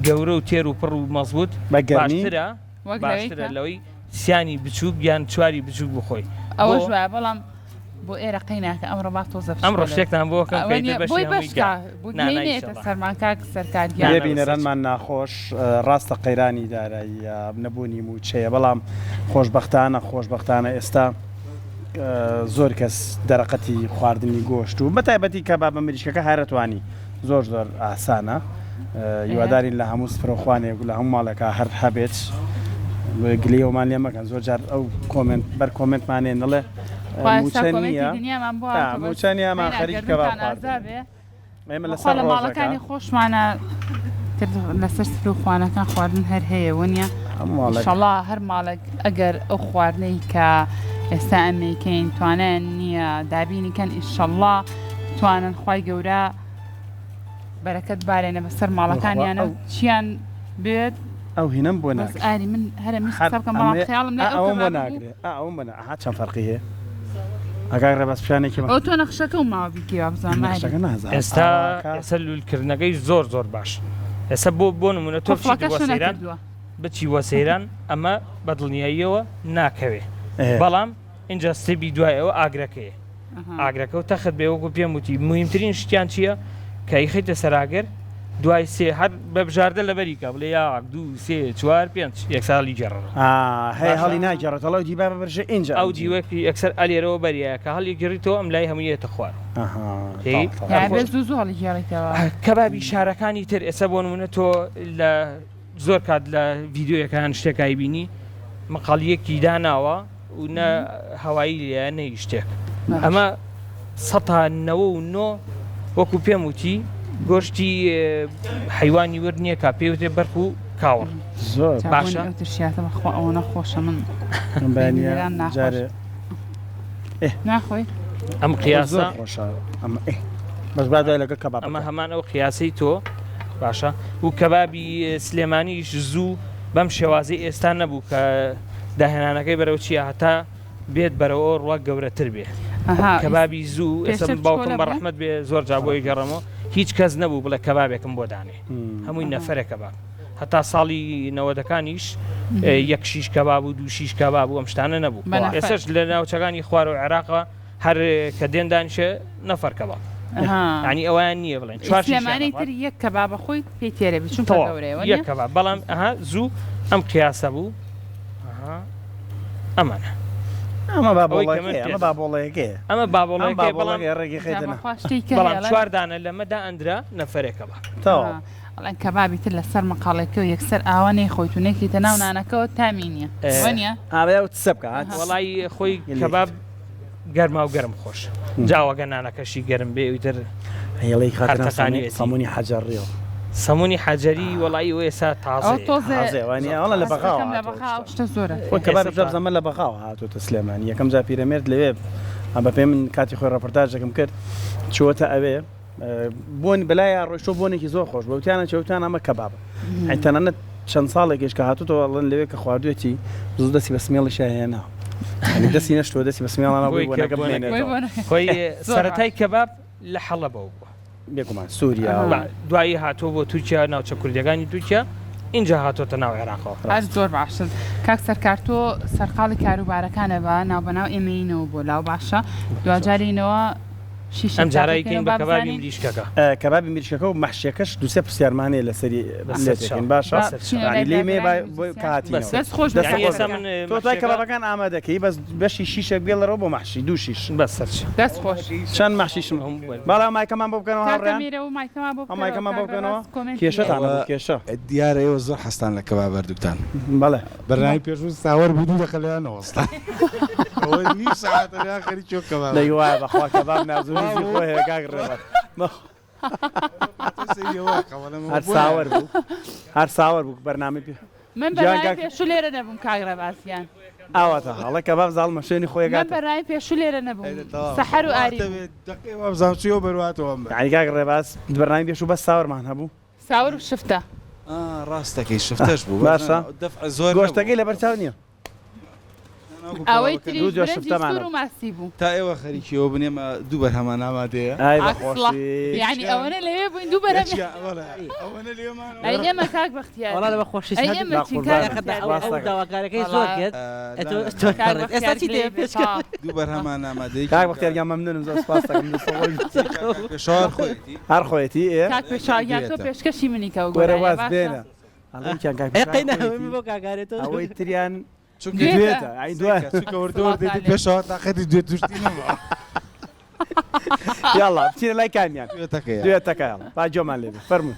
گەورە و تێر و پڕ و مەزبوط باشترە لەوەی سیانی بچووک یان چواری بچووک بخۆی
ئەوە ژوایە بەڵام بۆ ئێرە قەیناکە ئەمڕۆ با تۆزە
ئەمڕۆ شتێکتان بۆکەم
سەرمان کاک سەرکارگیان
بینەرانمان ناخۆش ڕاستە قەیرانی دارایی نەبوونی موچەیە بەڵام خۆشبەختانە ئێستا زۆر کەس دەرەقەتی خواردنی گۆشت و بەتایبەتی کەباب مریشکەکە هەرەتوانی زۆر ئاسانە هیوادارین لە هەموو سفرۆخوانێک و لە هەموو ماڵێکە هەر هەبێت گلێومان لێ مەکەن زۆر جار ئەو بەر کۆمنتمانێ نڵێ موچەنیامان خەریک کەباب ئێمە لەسەر
ماڵەکانی خۆشمانە لەسەر سفرۆخوانەکان خواردن هەر هەیە وەنیە ئینشەڵڵا هەر ماڵێک ئەگەر ئەو خواردنەی کە ئێستا ئەمریکەین توانیان نییە دابینیکەن ئینشەڵڵا توانن خوای گەورە بەرەکەت بارێنە بەسەر ماڵەکانیانە چیان بێت
ئەو هینم بۆ
ئاری من هەرە خیاڵم
ئەوم بۆ ناگرێت ئەوم بە چەند فەرقی هەیە ئەگای ڕێباز پیشانێکی
ئەو تۆ نەخشەکە و ماوە بیکیوا بزانماری
نەخشەکە نازانم.
ئێستا لولکردنەکەی زۆر باش ئێستا بۆ نمونە تۆ بچیت بۆ سەیران بچی وە سەیران ئەمە بەدڵنیاییەوە ناکەوێ بەڵام اینجا ستێبی دوایەوە ئاگرەکەیە ئاگرەکە و تەخت بێوەکو پێم وتی مهمترین شتیان چییە کە یخیتە سەراگر دوای سێ هەر بەبژاردە لەبەریکە بڵێ یاک 2 3 4 5 یەک ساڵی جێڕەوە
هەیە هەڵی ناگەڕێتەڵەو دیبا بەبرژە ئینجا
ئەو دیوەکی یەکسەر ئەلێرەوە بەریە کە هەڵی گەڕیتەوە ئەم لای هەموویەتە خوار
زوو هەڵی گێڕیتەوە
کەبابی شارەکانی تر ئێستا بۆ نمونە تۆ لە زۆر کات لە ڤیددیۆیەکان شتێکایی بینی مەقاڵیەکی داناوە و نە هەوایی لە نەی شتێک ئەمە ١٩ وەکو پێم وتی گۆشتی حیوانی ورد نییە کا پێوتێ بەرق و کاوڕ
زۆر
باشە
ترشیاتە بەخوا ئەوە نەخۆشە من ناخۆی
ئەم قیاسە
بەس بادای لەگە کەباب
ئەمە هەمان ئەو قیاسی تۆ باشە و کەبابی سلێمانیش زوو بەم شێوازی ئێستا نەبوو کە داهێنانەکەی بەرەو چیە هەتا بێت بەرەوە ڕوە گەورەتر بێ کەبابی زوو ئێستا باوکم بە ڕەحمەت بێ زۆر جابۆی گەڕەمەوە هیچ کەس نەبوو بڵێ کەبابێکم بۆ دانێ هەمووی نەفرە کەباب هەتا ساڵی 90ەکانیش یەک شیش کەباب و 2 شیش کەباب و ئەم شتانە نەبوو ئێستش لە ناوچەکانی خوار و عێراقا هەر کە دێندانشە نەفەر کەباب ینی ئەویان نییە بڵێن
سلێمانی تر یەک کەبابە خۆی پێی تێرە بێت چونکە گەورەیەوە
یەک کەباب بەڵام زوو ئەم قیاسە بوو ئەمانە
ئەمە بابۆڵەیەکەیە
ئەمە بابۆڵەکەی بەڵام
ڕێگی خێتەنە
بەڵام چواردانە لەمەدا ئەندرا نەفرێکەوە
ئەڵەن کەبابی تر لەسەر مەقاڵێکە و یەکسەر ئاوانەی خۆی تونێکیتە ناو نانەکەەوە تامینە وەنیە
ئایا سە بکات
وڵی خۆی کەباب گەرما و گەرم خۆش جاوەگە نانەکەشی گەرم بێ ویتر
هێڵی خاتەکانی سەمونی حەجەڕیەوە
سەمونی حەجەری وڵی ئێستا
تازەوانە لە
شتە زۆرە
کەباب زەمە لە بەخاوە هاتوتە سلێمانی یەکەم جا پیرەمێرد لەوێ ئەمە پێ من کاتی خۆی ڕەپۆرتاژێکم کرد چوەتە ئەوێ بۆن بەلای ڕۆیشتۆ بۆنێکی زۆر خۆش بەوتیانە چەوتان ئەمە کەبابە تەنانەت چەند ساڵێکیش کە هاتوتەوە ئەڵێن لەوێ کە خواردوێتی زوو دەستی بە سمێڵی شایێنا دەستی نەشتوە دەستی بە سمێڵانە
خۆی سەرەتای کەباب لە حەڵەبەوە بووە
بێگومان سووریا
دوایی هاتۆ بۆ تورکیا ناوچە کوردەکانی تورکیا اینجا هاتۆتە ناو عێراقەوە
زۆر باشن کاک سەرکارتۆ سەرقاڵی کاروبارەکانە بە ناوبەناو ئێمەینەوە بۆ لاو باشە دوجارینەوە
ئەم جارایکەین بە کەبابی مریشکەکە
کەبابی مریشکەکە و مەحشیەکەش دووسێ پرسیارمانەیە لەسەری لێتەکەین باشە لێمێ تۆ کەبابەکان ئامادەکەی بەس بەشی شیشە بێڵەرەوە بۆ مەحشی دوو شیش
دەست خۆش
چەند مەحشیشم باڵا مایکەمان بۆ بکەنەوە مایکەمان بۆ بکەنەوە کێشەتان کێشە
دیارە ئێوە زۆر حەستان لە کەباب بەردووکتان
بەڵێ
بەرنامی پێشوو ساوەر بوو دەخەلیانەوەستا نیم ساعتە خەری چۆ کەباب
لەی وایە بەخوا کەباب نازوونی خۆی هەیە کاک ڕێبەت هەر ساوەر بوو بەرنامی پێ
من بەرنامی پێشوو لێرە نەبووم کاک ڕێباسیان
ئاواتە هەڵە کەباب زاڵ مەشێنی خۆی
من بەرنامی پێشوو لێرە نەبووم سەحەر و ئاری
بزانچیەوە بەرواتەوە
ینی کاک ڕێباس بەرنامی پێشوو بەس ساوەرمان هەبوو
ساوەر و شفتە
ڕاستەکەی شفتەش بوو
باشە
زۆر
گۆشتەکەی لەبەر چاو نییە
ئەوەی تریزۆر و ماسی بوو
تا ئێوە خەریکیەوە بنێمە دوو بەرهەمان ئامادەیە
یعنی ئەوەنە لەوێ بووین دوو بەرە ئەمە کاک بەختیار
وڵا لە بەخۆشی داواکارەکەی زۆر کرد
دوو بەرهەمان ئامادەی
کاک بەختیارگیان مەمنونم زۆر سپاس دەکەم
پێشاوەر خۆیەتی
هەر خۆیەتی
کاک پێشاویان تۆ پێشکەشی منی کە
وەرە واز بێنە
بۆ کاگارێتەوە
ئەوەی تریان
دوێتە دوێتەوەردەوە پێشەوە تاقەتی دوێت توشتی نەما
یاڵا بچینە لای کامیان دوێتەکە با جۆمان لێبێ فەرمووی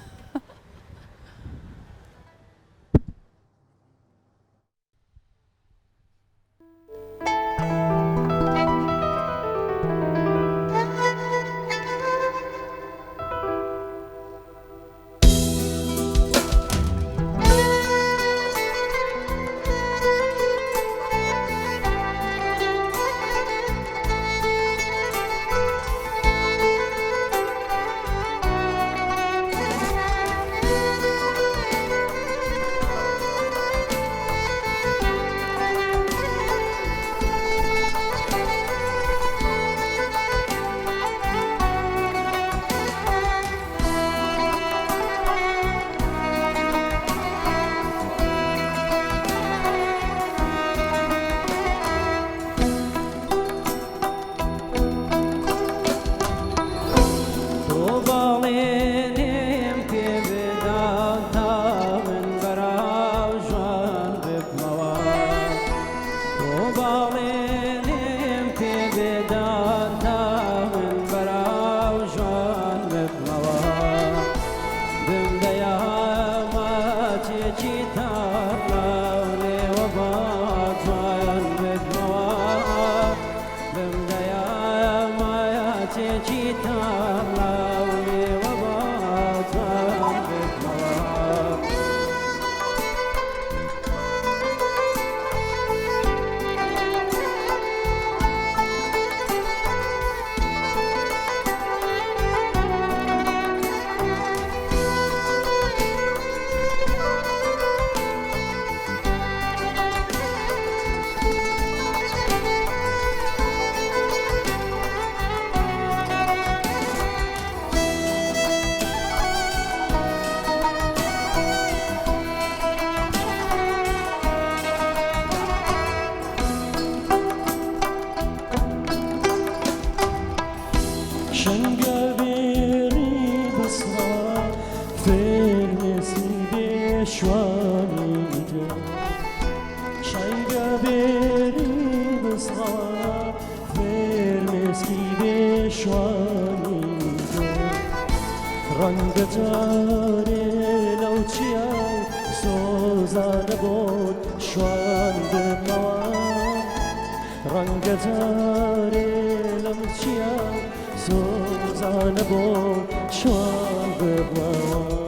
بشواني شايقة بيري بصغار فير مسكي بشواني رنگ جاری لو چیای سوزان بود شوان بموان رنگ جاری لو چیای سوزان بود شوان بموان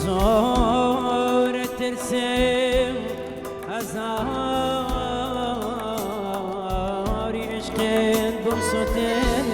زور ترسم هزار عشق برسوتين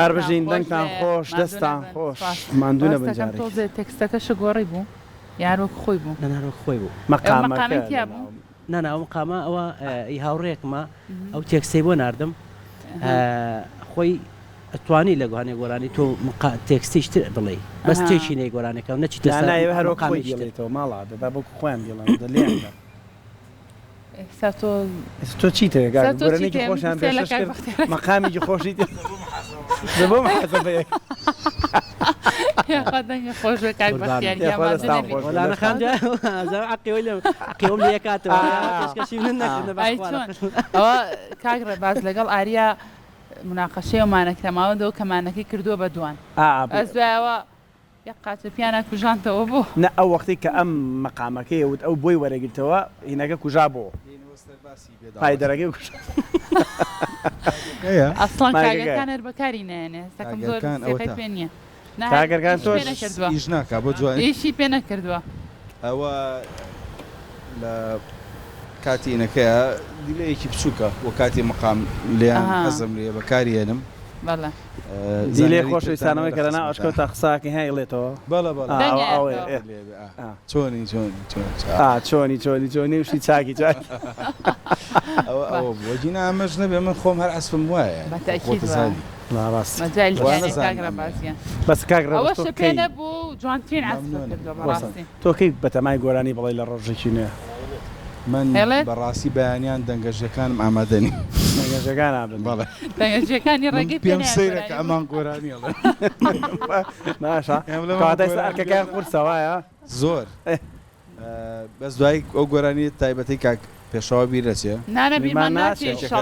هەر بژین دەنگتان خۆش دەستان خۆش ماندوو نەبن جارێک
تۆزێ تێکستەکەش گۆڕی بوو یاروەک خۆی بوو
نەناڕۆک خۆی بوو
مەقامێکیا بوو
نانا ئەو مقامە ئەوە هاوڕێکمە ئەو تێکسەی بۆ ناردم خۆی ئەتوانی لە گوهانێ گۆرانی تۆ تێکستیشتر بڵێ بەس تێکی نەی گۆرانەکە نەچیتە
هەرۆک خۆی دێڵێتەوە ماڵا دەدا بۆ خۆیان دێڵن دەلیاندا تۆ چیتە گۆرانێکی خۆشیان پێشەش کرد مەقامێکی خۆشی بۆ محەسەبەیەک
دەنگە خۆش بێ کاک
عقیۆم لێ کاتەوە پێشکەشی من نەکردە
ئەوە کاک ڕێباز لەگەڵ ئاریا مناقەشەی ومانەکرەماوە دەوە کەمانەکەی کردووە بە دوان ئەس دوایەوە یەک قاچە پیانە کوژانتەوە بۆ
نە ئەو وەختی کە ئەم مەقامەکەی وت ئەو بۆی وەرەگرتەوە هینەکە کوژا بۆ پایدەرەکەی کوژ
ئەسڵان کاگەکان هەر بەکاری نایەنێ سەکەم زۆر پێ نییە
کاگەرگان تۆ
ئیش ناکا بۆ جوان
ئیشی پێ نەکردووە
ئەوە لە کاتی ئینەکەیە دیلەیەکی بچووکە بۆ کاتی مەقام لیان حەزم لێ بەکارێنم
دیلێ خۆشویستانەوەی کە لەنا ئەشکۆ تا قساکی هەیڵێتەوە
بەڵە چۆنی
وشی چاکی چاکی
ئەوە بۆجینا ئەمەش نەبێ من خۆم هەر ئەسپم وایە
بەس
ئەوەشە پێ نەبوو جوانترین ئەسپکردوە
تۆکەی بەتەمای گۆرانی بڵێ لە ڕۆژێکی نوێ
من بەڕاستی بەیانیان دەنگەژەکانم ئامادەنی
دەنگەژەکان ئابن
بەڵێ دەنگەژەکانی ڕێگەی
پێم سەیرەکە ئەمان گۆرانیەڵێ
ناشە کاتای ئەرکەکان قورسەوایە
زۆر بەس دوای ئەو گۆرانی تایبەتی کاک پێشەوە بیرەچێ
نانەبیمان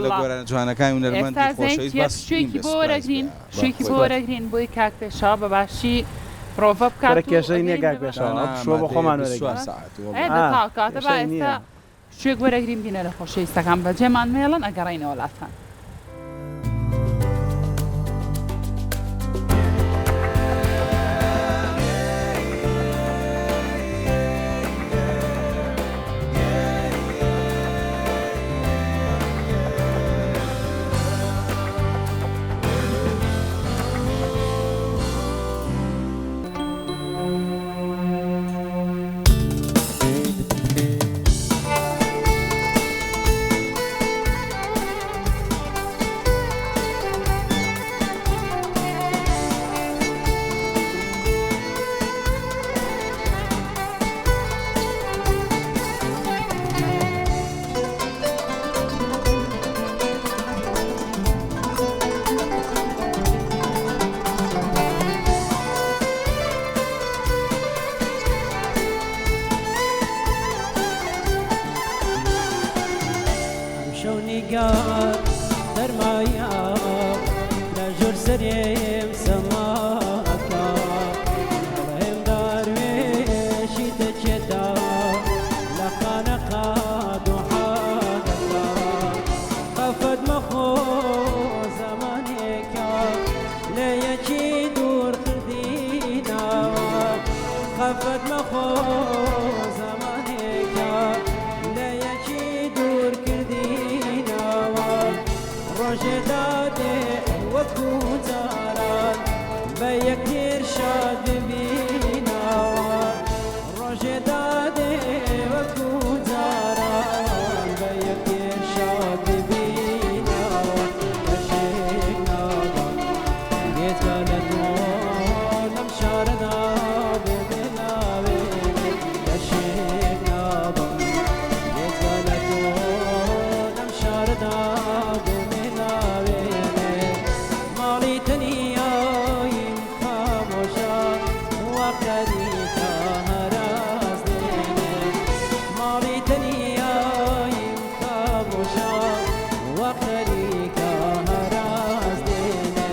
لە گۆرانە جوانەکانی هونەرمەندی خۆشەویست
شوێکی بۆ وەرەگرین شوێکی بۆ وەرەگرین بۆی کاک پێشەوە بەباشی پرۆڤە بکات
کەرە کێشەی نییە گای پێشەوە بشوە بۆ خۆمان وەرەگرین.
کاتە با ئێستا شوێک وەرەگرین بینە لە خۆشەویستەکان بەجێمان مێڵن ئەگەڕینەوە وڵاتان.
نگار درمایا نجور سریم سماکا هم دارویشی تجدا لخانقا دعاکا خفت مخو زمانیکا لیکی دور خردینا خفت مخو زمانیکا لیکی دور کردینا روجداده وکو زاران بیک ارشاد بینا روجداده وکو زاران بیک ارشاد بینا کشینا گیت کالتون نمشارنا بمناوی کشینا گیت کالتون نمشارنا بمناوی مالی تنیایم خاموشا وقتی هراز دینه مالی تنیایم خاموشا وقتی هراز دینه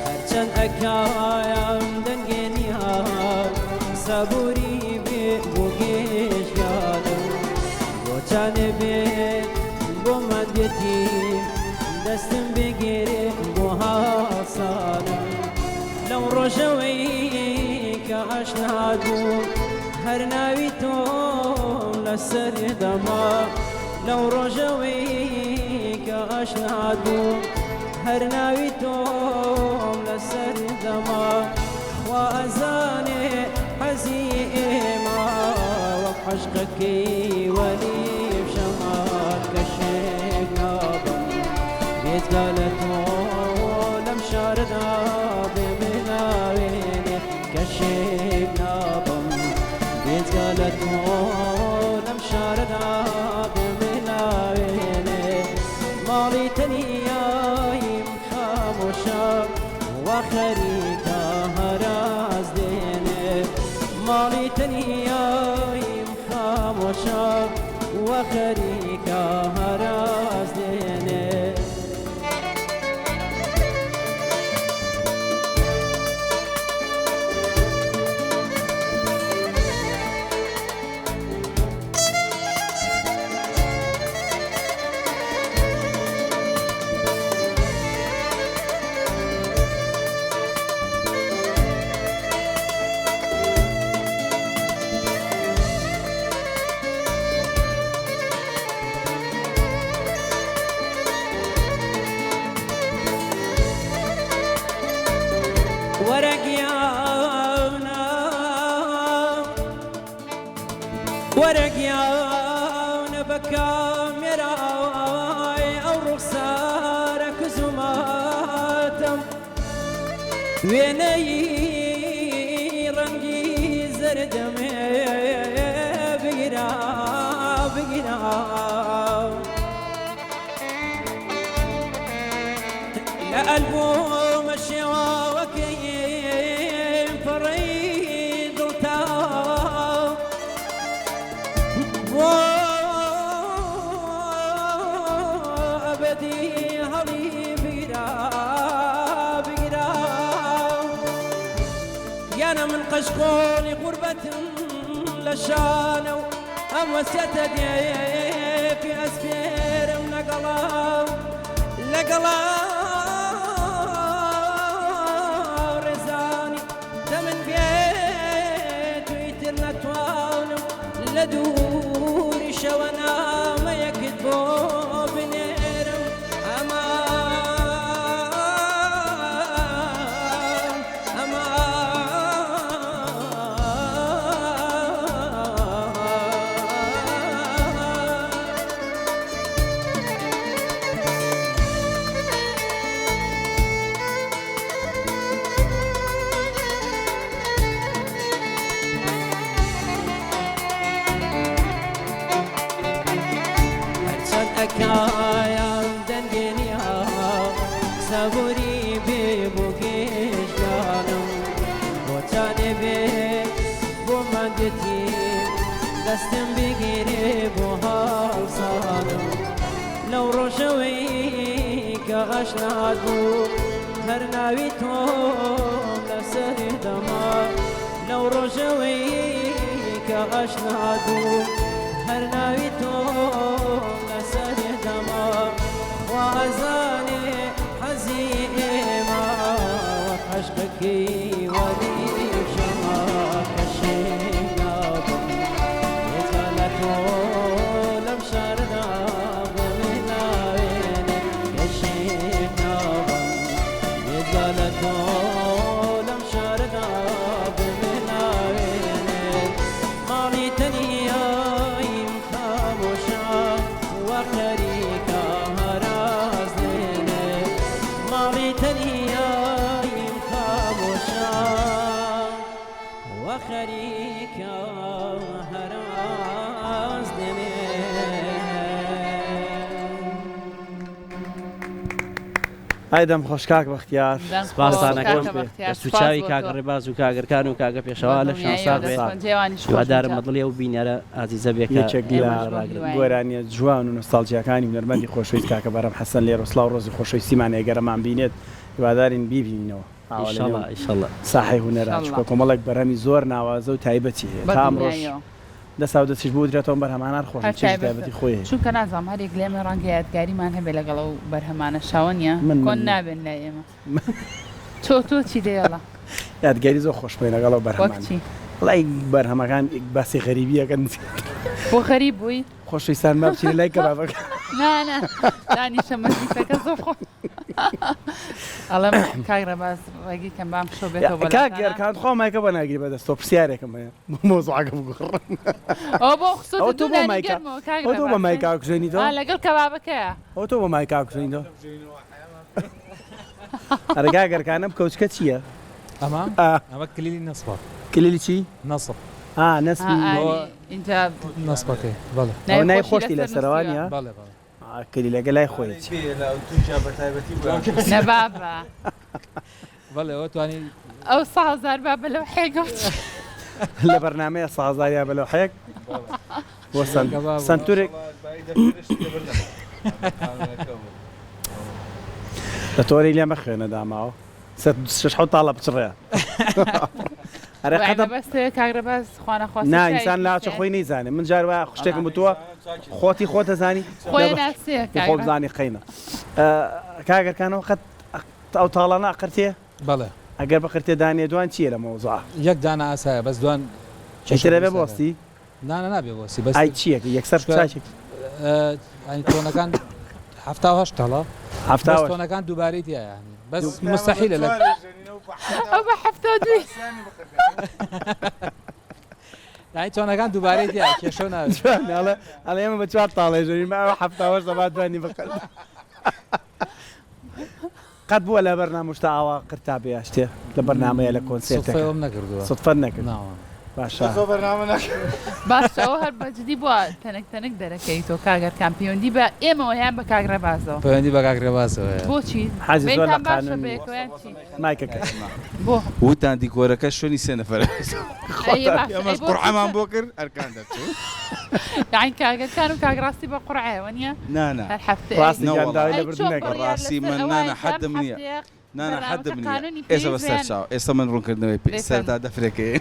هرچند اکایم دنگینیا صبوری به بوگیش یادم بوچان به بو مدیتی دستم بگیری بو حسانم لو رجوی که اشنادو هر ناوی تو لسر دما لو رجوی که اشنادو هر ناوی توم لسر دما و ازاني حزيمة وحشقك ولي بشمات كشيك نابم بيت قالت لم شارنا بمناويني كشيك نابم بيت قالت لم شارنا بمناويني مالي تنيايم خاموشا وخريكا هراز ديني مالي تنيايم خاموشا وخريكا هراز ديني ورقيانا بكام يراي أو رخصارك زماتم ويني رنجي زردمي بقرا لا ألبوم الشوا وكيم فريد وتاو وأبدي هلي بقرا يانا من قشقوني غربة لشانو أم وستدي في أسفير لقلا رزاني تمن بيت ويترنا توانو لدوري شوانا ما يكتبو بنيرم كايا دنجنيا صبري ببوكيش دانم بوتاني بي بومندتي دستم بگیری بوهال سانم لو روشوی که اشناد بو هر ناوی توم لسر دما لو روشوی که اشناد بو هر ناوی توم لسر دما وازاني حزيمة وعشقك ولي شماك الشيناب يتغلقو لمشارنا بمنا وينك الشيناب يتغلقو لمشارنا بمنا وينك مالي تنيا يمخاموشا وخريكا هراز ليلك مالي تنيا يمخاموشا وخريكا هراز ليلك
ئایدەم خۆشکاک بەختیار
سوچاوی کاگە ڕێباز و کاگەرکان و کاگە پێشەوا لە شانسا هیوادارم مەدڵێ و بینەرە ئازیزە بێکە
یەکێک لە گۆرانیە جوان و نۆستالجیەکانی هونەرمەندی خۆشەویست کاکە بەرەم حەسەن لێرە وسڵاو ڕۆزی خۆشەویستیمان ئێگەرەمان بینێت هیوادارین بیبینینەوە
ئینشەڵڵا
ساحی هونەرە چکە کۆمەڵێک بەرهەمی زۆر ناوازە و تایبەتی هەیە تا ئەمڕۆژ دەسا و دەستیش بۆ درێتەوە بەرهەمانان خۆش تایبەتی خۆی
چونکە نازانم هەرێک لێمە ڕەنگە یادگاریمان هەبێ لەگەڵ و بەرهەمانە شاوەنیە کۆن نابێن لە ئێمە تۆ چی دێڵە
یادگاری زۆر خۆش بێ لەگەڵ و بەرهەمان وڵای بەرهەمەکان باسی غەریبیەکەن
بۆ غەریب بووی
خۆشەویستان مابچین لای کەبابەکە
نانە دانیشە مەزیفەکە زۆر خۆ ئەڵێم کاگرە باز ڕێگی کەم بام شۆ بێتەوە
کاگەرکان خۆ مایکە بە ناگیری بەدەست تۆ پرسیارێکم هەیە مۆزوعەکە بگۆڕم
ئەو بۆ خسۆ
تۆ بۆ مایکا تۆ بە مایکا کوژێنیتەوە
لەگەڵ کەبابەکەیە
ئەو تۆ بە مایکا کوژێنیتەوە ئەرە کاگەرکانم کەوچکە چییە؟
ئەمە کلیلی نەسبە
کلیلی چی؟
نەسب
نەسبی
اینجا
نەسبەکەی بەڵێ
ئەو نای خۆشتی لە سەرەوانیە؟
بەڵێ
کلیلەکە لای خۆیت
نەبابە
بەڵێ ئەوە توانی
ئەو 100,000 بابە لەو حێگەوت
لە بەرنامەیە 100,000 بە لەو حەیەک بۆ سنتورێک لە تۆری لێمە خوێنە داماوە 6 تاڵە بچڕێ
بەستێ کاگرە باز خوانەخواست
نا ئینسان لاچە خۆی نەیزانێ من جار وایە شتێکم بتووە خۆتی خۆتە زانی
خۆی ناسێ
خۆ بزانی قەینە کاگەرکانەوە قەت ئەو تاڵانە ئەقرتێ
بەڵێ
ئەگەر بەقرتێ دانێ دوان چییە لە مەوزوع
یەک دانە ئاسایە بەس دوان
چێترە بێ بۆستی
نانە نابێ بۆسی بەس
ئای چییە یەکسەر چاچێک
تۆنەکان 78 تاڵە تۆنەکان دووبارەی تایە بەس مستحیلە لە
ئەو بە 72
لای تۆنەکان دووبارەی تایە کێشە ناوێت
ئەڵێ ئێمە بە 4 تاڵێژەین ئەوە 78 دەبات دوانی بقەت قەت بووە لە بەرنامە شتا ئاوا قرتابێ شتێ لە بەرنامەیە لە کۆنسێرتەکە
سوفەیەوەم نەکردووە
سوتفەت نەکرد
ناوە
باشە
باشەوە هەر بەجددی بووە تەنەک دەرەکەی تۆ کاگەر کامپیۆندی بە ئێمەوە یان بە کاگرە بازەوە
پەیوەندی بە کاگرێ باسەوە
بۆچی
حەزی زۆر لە
بێتان باشە
قانون
بەیەکەوەیان چی
مایکەکە
بۆ
وتان دیکۆرەکە شوێنی سێ نەفەر
ئەیە باشە، ئەی بۆ
قورعەمان بۆ کرد ئەرکان دەچوو
یعنی کاگەرکان و کاگڕاستی بە قورعەوە نییە
نانا
هەر هەفتەیە
ڕاستی
نەوەڵڵا.
گانداوی لە
ئەی
بردنەکە
چۆن بڕیار
ڕاستی
لەسەر
من
ئەوە
نانە
یەکەم
حەدم نییە.
هەفتەیە
نانە حەدم نییە
قانونی
ئێستا
پێویست
بەسەر
بێن.
چاو ئێستا من ڕوونکردنەوەی سەرتا دەفرێکەیە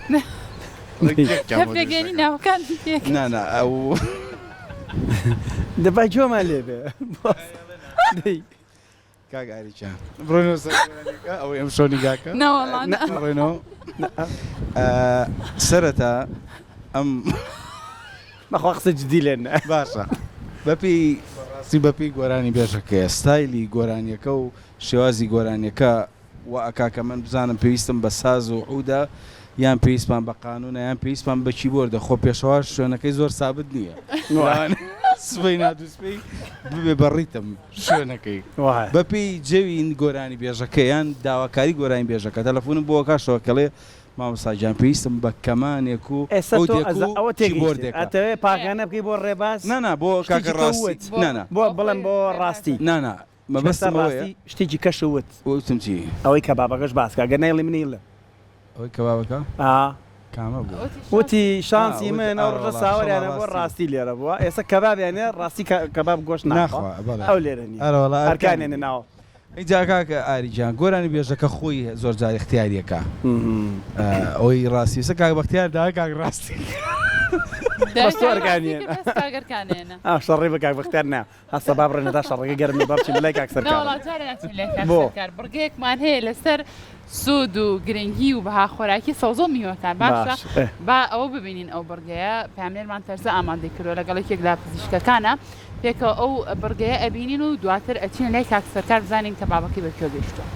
هەفتێگەنی ناوەکانی پێک
نانا ئەو
دەبای جۆمان لێبێ
کاگاریچە بڕۆنەوە سەر ئەو ئەم شۆنی گاکە
نەوەڵان
ڕێنەوە سەرەتا ئەم
بەخوا قسە جدی لێن
باشە بەپی گۆرانی بێژەکەیە ستایلی گۆرانیەکە و شێوازی گۆرانیەکە و ئەکاکە من بزانم پێویستم بە ساز و عودا یان پێویستمان بە قانونە یان پێویستمان بە کیبۆردە خۆ پێشەوە شوێنەکەی زۆر سابت نییە سبەی نادووسپەی ببێ بەڕیتم شوێنەکەی بەپی جەوی گۆرانی بێژەکە یان داواکاری گۆرانی بێژەکە تەلەفۆنم بۆ کاشەوە کەڵێ مامۆستاجان پێویستم بە کەمانێک و
ئەوە تێگەیتەوێ پاکانە بکەی بۆ ڕێباز
نانا بۆ کاکە ڕاستی نانا
بۆ بڵێم بۆ ڕاستی
نانا مەبەستم
ڕاستی شتێکی کەشەوت
وتم چی
ئەوەی کە بابەکەش باسکە گە نەیڵی منیڵە
ئەوەی کەبابەکە کامە بوو
وتی شانسی من ئەو ڕژە ساوەریانە بۆ ڕاستی لێرە بووە ئێستا کەبابیانێ ڕاستی کەباب گۆشت ناخوا ئەو لێرەنی ئەرکانێنە ناوە
اینجا کاکە ئاریجان گۆرانی بێژەکە خۆی زۆر جار اختیاریەکە ئەوەی ڕاستی سە کاک بەختیار داوای کاک ڕاستی
شەڕی بە کاک بەختیار نا هەستا با بڕێنەدا شەڕەکە گەرمی بەرچی لای کاک سەرکار
بڕگەیەکمان هەیە لەسەر سوود و گرنگی و بەها خۆراکی سەوزۆ میوەکان باشە با ئەوە ببینین ئەو بڕگەیە پامێرمان تەرزە ئامادەی کردو لەگەڵێکێکدا پزیشکەکانە پێکە ئەو بڕگەیە ئەبینین و دواتر ئەچین لای کاک سەرکار بزانین کە بابەکەی بەکوێ گەیشتووە.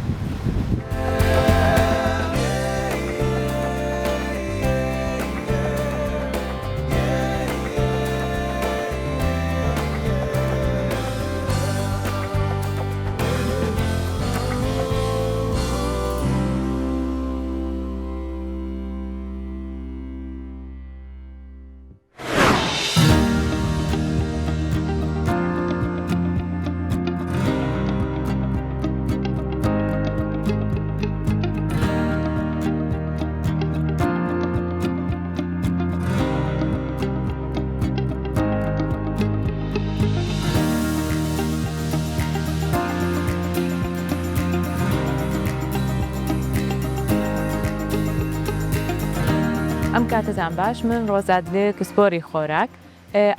ئەم کاتتان باش من ڕۆزادلێ کسپۆری خۆراک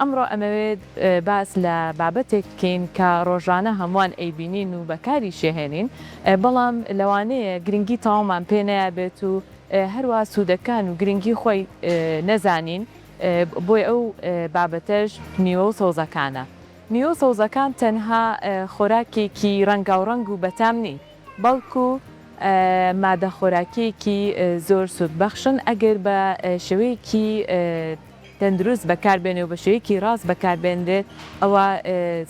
ئەمڕۆ ئەمەوێت باس لە بابەتێک بکەین کە ڕۆژانە هەمووان ئەیبینین و بەکاری شێهێنین بەڵام لەوانەیە گرنگی تەواومان پێ نایابێت و هەروە سوودەکان و گرنگی خۆی نەزانین بۆی ئەو بابەتەش میوە و سەوزەکانە. میوە و سەوزەکان تەنها خۆراکێکی ڕەنگاوڕەنگ و بەتام نی بەڵکو مادە خۆراکیەکی زۆر سوودبەخشن ئەگەر بە شێوەیەکی تەندروست بەکاربێنێ و بە شێوەیەکی ڕاست بەکاربێنرێت ئەوە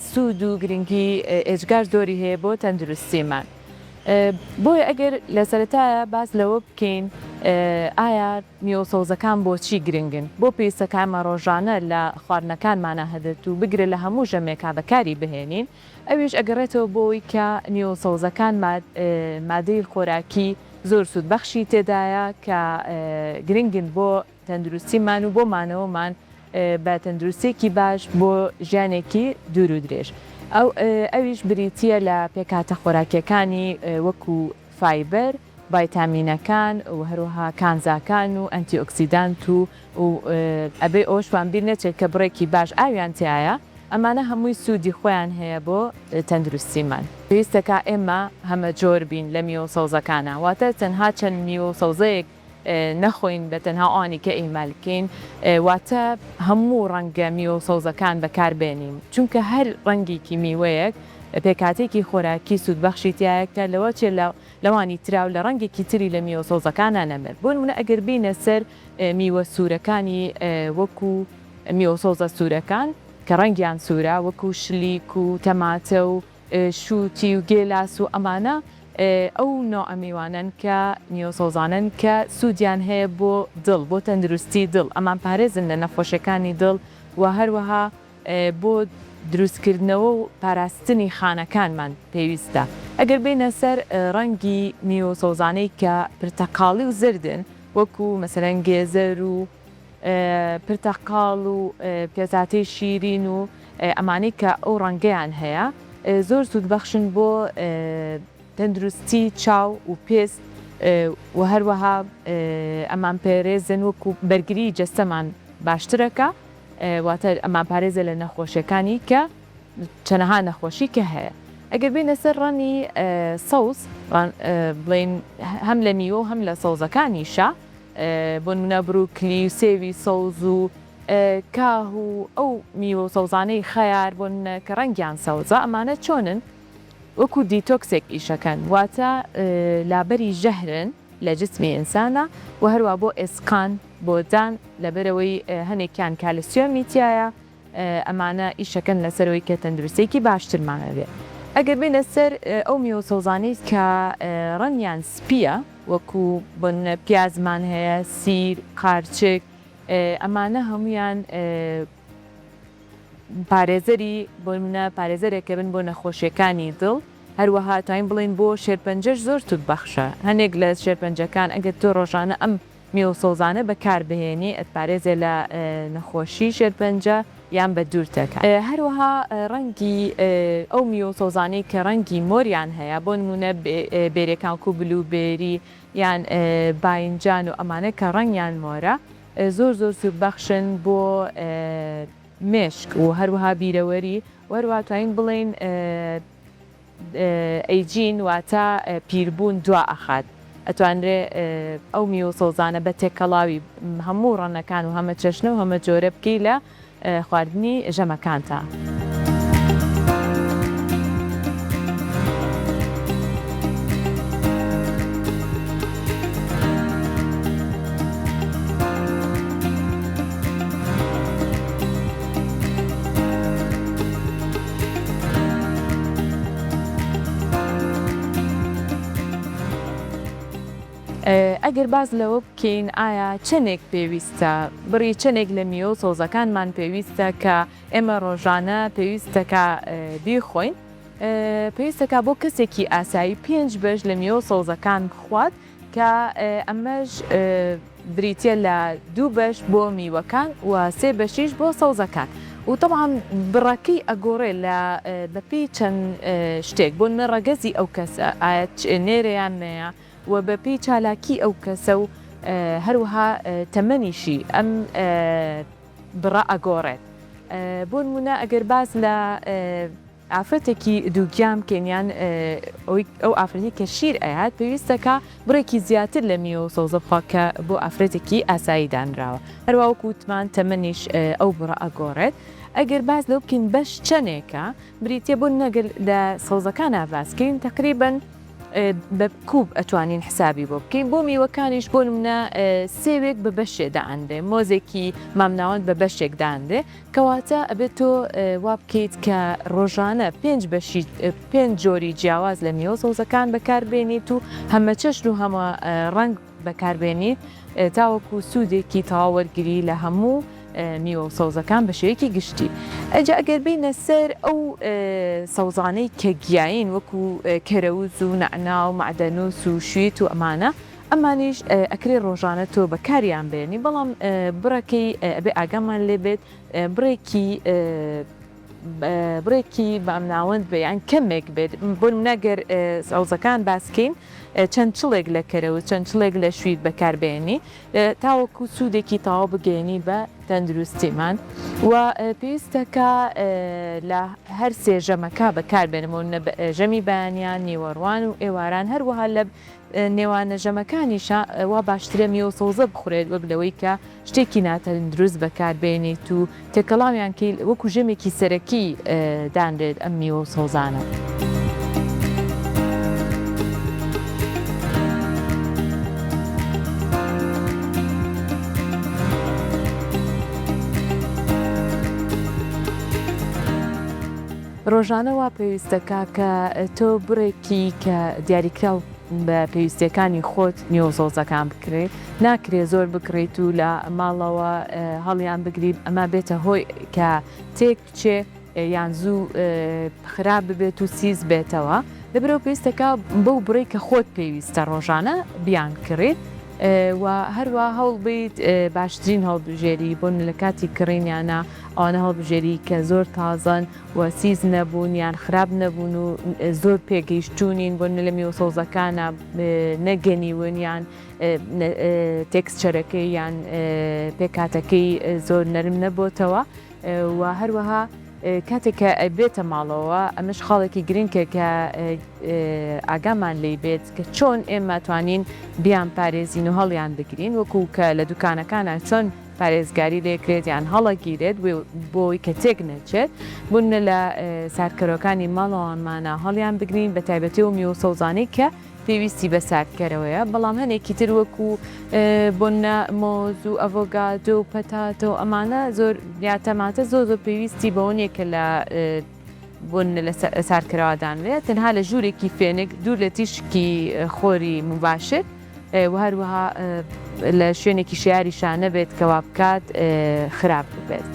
سوود و گرنگی ئێجگار زۆری هەیە بۆ تەندروستیمان. بۆیە ئەگەر لە سەرەتایە باس لەوە بکەین ئایا میوە سەوزەکان بۆچی گرنگن بۆ پێویستەکانمان ڕۆژانە لە خواردنەکانمانە هەدەت و بگرێت لە هەموو ژەمێکا بەکاری بهێنین ئەویش ئەگەڕێتەوە بۆی کە میوە سەوزەکان مادەی خۆراکی زۆر سوودبەخشی تێدایە کە گرنگن بۆ تەندروستیمان و بۆ مانەوەمان بە تەندروستێکی باش بۆ ژیانێکی دوور و درێژ. ئەویش بریتیە لە پێکاتە خۆراکیەکانی وەکو فایبەر، ڤایتامینەکان و هەروەها کانزاکان و ئەنتیئۆکسیدانت و ئەبێ ئەوشوان بیر نەچێت کە بڕێکی باش ئاویان تایە ئەمانە هەمووی سوودی خۆیان هەیە بۆ تەندروستیمان. پێویستەکە ئێمە هەمە جۆر بین لە میوە سەوزەکانە واتە تەنها چەند میوە سەوزەیەک نەخۆین بە تەنها ئەوانی کە ئیمالکەین واتە هەموو ڕەنگە میوە سەوزەکان بەکاربێنین چونکە هەر ڕەنگێکی میوەیەک پێکاتێکی خۆراکی سوودبەخشی تایەکە لەوە چێ لەوانی تراو لە ڕەنگێکی تری لە میوە سەوزەکانە نەمێت. بۆ نمونە ئەگەر بینە سەر میوە سوورەکانی وەکو میوە سەوزە سوورەکان کە ڕەنگیان سوورە وەکو شلیک و تەماتە و شووتی و گێلاس و ئەمانە ئەو نوع میوانن کە نیۆسۆزانن کە سوودیان هەیە بۆ دڵ بۆ تەندروستی دڵ ئەمان پارێزن لە نەخۆشیەکانی دڵ و هەروەها بۆ دروستکردنەوە و پاراستنی خانەکانمان پێویستە. ئەگەر بینە سەر ڕەنگی نیۆسۆزانەی کە پرتەقاڵی و زردن وەکو مەسەرەن گێزەر و پرتەقاڵ و پێزاتەی شیرین و ئەمانەی کە ئەو ڕەنگەیان هەیە زۆر سوودبەخشن بۆ تەندروستی چاو و پێست و هەروەها ئەمان پێرێزن وەکو بەرگری جەستەمان باشترەکە واتە ئەمان پارێزە لە نەخۆشیەکانی کە چەنەها نەخۆشی کە هەیە. ئەگەر بینە سەر ڕەنی سەوز بڵێن هەم لە میوە و هەم لە سەوزەکانیشە بۆ نمونە بروکلی و سێوی سەوز و کاه و ئەو میوە و سەوزانەی خەیار بۆن کە ڕەنگیان سەوزە ئەمانە چۆنن وەکو دیتۆکسێک ئیشەکەن واتە لابەری ژەهرن لە جسمی ئینسانە و هەروە بۆ ئێسکان بۆ دان لەبەرەوەی هەنێکیان کالسیۆمی تایە ئەمانە ئیشەکەن لەسەرەوەی کە تەندروستێکی باشترمانە بێت. ئەگەر بینە سەر ئەو میوە سەوزانەی کە ڕەنیان سپیە وەکو بن پیازمان هەیە سیر قارچک ئەمانە هەمویان پارێزەری بۆ منە پارێزەرێکە بن بۆ نەخۆشیەکانی دڵ هەروەها توانین بڵین بۆ شێرپەنجەش زۆر توت بەخشە هەنێک لە شێرپەنجەکان ئەگەر تۆ ڕۆژانە ئەم میوە سەوزانە بەکاربهێنی ئەتپارێزێ لە نەخۆشی شێرپەنجە یان بە دوورتەکە. هەروەها ڕەنگی ئەو میوە سەوزانەی کە ڕەنگی مۆریان هەیە بۆ نمونە بێرەکان و بلوبێری یان باینجان و ئەمانە کە ڕەنگیان مۆرە زۆر زۆر سوودبەخشن بۆ مێشک و هەروەها بیرەوەری وەروە توانین بڵێن ئەیجین واتە پیربوون دوا ئەخات ئەتوانرێ ئەو میوە سەوزانە بە تێکەڵاوی هەموو ڕەنەکان و هەمە چەشنە و هەمە جۆرە بکەی لە خواردنی ژەمەکانتە. ئەگەر باز لەوە بکەین ئایا چەندێک پێویستە بڕی چەندێک لە میوە سەوزەکانمان پێویستە کە ئێمە ڕۆژانە پێویستەکە بیخۆین پێویستەکە بۆ کەسێکی ئاسایی 5 بەش لە میوە سەوزەکان بخوات کە ئەمەش بریتە لە 2 بەش بۆ میوەکان و 3 بەشیش بۆ سەوزەکان و طبعا بڕەکەی ئەگۆڕێ لە بەپی چەند شتێک بۆ ڕەگەزی ئەو کەسە ئایا نێرەیان نەیە و بەپی چالاکی ئەو کەسە و هەروەها تەمەنیشی ئەم بڕە ئەگۆڕێت بۆ نمونە ئەگەر باز لە ئافرەتێکی دووگیام کێنیان ئەو ئافرەتی کە شیر ئەیات پێویستەکە بڕێکی زیاتر لە میوە سەوزە بخوا کە بۆ ئافرەتێکی ئاسایی دانراوە هەروە وەکوتمان تەمەنیش ئەو بڕە ئەگۆڕێت ئەگەر باز لەو بکەین بەش چەندێکە بریتێ بۆ نەگەر لە سەوزەکان ئاباسکەین تقریبن بە کوب ئەتوانین حسابی بۆ بکەین بۆ میوەکانیش بۆ نمونە سێوێک بە بەشێ دااندێ مۆزێکی مامناوەند بە بەشێک دااندێ کەواتە ئەبێت تۆ وا بکەیت کە ڕۆژانە 5 جۆری جیاواز لە میوە سەوزەکان بەکاربێنیت و هەمە چەشن و هەمە ڕنگ بەکاربێنیت تاوەکو سوودێکی تەواوەرگری لە هەموو میوە سەوزەکان بە شێوەیەکی گشتی. ئەجا ئەگەر بینە سەر ئەو سەوزانەی کە گیاین وەکو کەرەوز و نەعنا و معدەنووس و شوێت و ئەمانە ئەمانیش ئەکرێ ڕۆژانە تۆ بەکاریان بێنی بەڵام بڕەکەی ئەبێ ئاگامان لێ بێت بڕێکی بەمناوەند بێیان کەمێک بێت بۆ نەگەر سەوزەکان باسکەین چەند چڵێک لە کەرەوە چەند چڵێک لە شوید بەکاربێنی تاوەکو سوودێکی تاوا بگەێنی بە تەندروستیمان و پێویستەکە لە هەر سێ ژەمەکە بەکاربێنمەوە ژەمی بەیانیان نیوەڕوان و ئێواران هەروەها لە نێوانە ژەمەکانیشە وا باشترە میوە سەوزە بخورێت وەک لەوەی کە شتێکی ناتەندروست بەکاربێنیت و تێکەڵاویان کەی وەکو ژەمێکی سەرەکی دانرێت ئەم میوە سەوزانە. ڕۆژانەوە پێویستەکە کە تۆ بڕێکی کە دیاریکراو بە پێویستیەکانی خۆت نیۆزۆزەکان بکرێت ناکرێ زۆر بکڕیت و لە ماڵەوە هەڵیان بگریب ئەمە بێتە هۆی کە تێک بچێ یان زوو خراپ ببێت و سیز بێتەوە لەبەرەوە پێویستەکە بەو بڕێ کە خۆت پێویستە ڕۆژانە بیان کڕێت و هەروە هەوڵ بیت باشترین هەڵبژێری بوون لە کاتی کڕینیانە ئەوانە هەڵبژێری کە زۆر تازن و سیز نەبوون یان خراپ نەبوون و زۆر پێگەیشتونین بۆن لە میوسۆزەکانە نەگەنیون یان تێکسچەرەکەی یان پێکاتەکەی زۆر نەرم نەبووتەوە و هەروەها کاتێککە بێتە ماڵەوە ئەمەش خاڵێکی گرنگکە کە ئاگامان لی بێت کە چۆن ئێمە توانین بیان پارێزین و هەڵیان بگرین وەکو کە لە دوکانەکانە چۆن پارێزگاری لێکرێت یان هەڵەگیرێت بۆی کە تێک نەچێت بوون لە سارکەرەکانی ماڵەوانمانە هەڵیان بگرین بە تایبەتی و میوسەوزانەی کە پێویستی بە ساردکەرەوەیە بەڵام هەنێکی تر وەکو بۆنە مۆز و ئەڤۆگادۆ و پەتاتۆ ئەمانە زۆر یا تەماتە زۆر پێویستی بەونێکە لە بوون لە ساردکەرەوەدانوێت تەنها لە ژوورێکی فێنک دوور لە تیشکی خۆری مباشر و هەروەها لە شوێنێکی شیاریشان نەبێت کەوا بکات خراپ ببێت.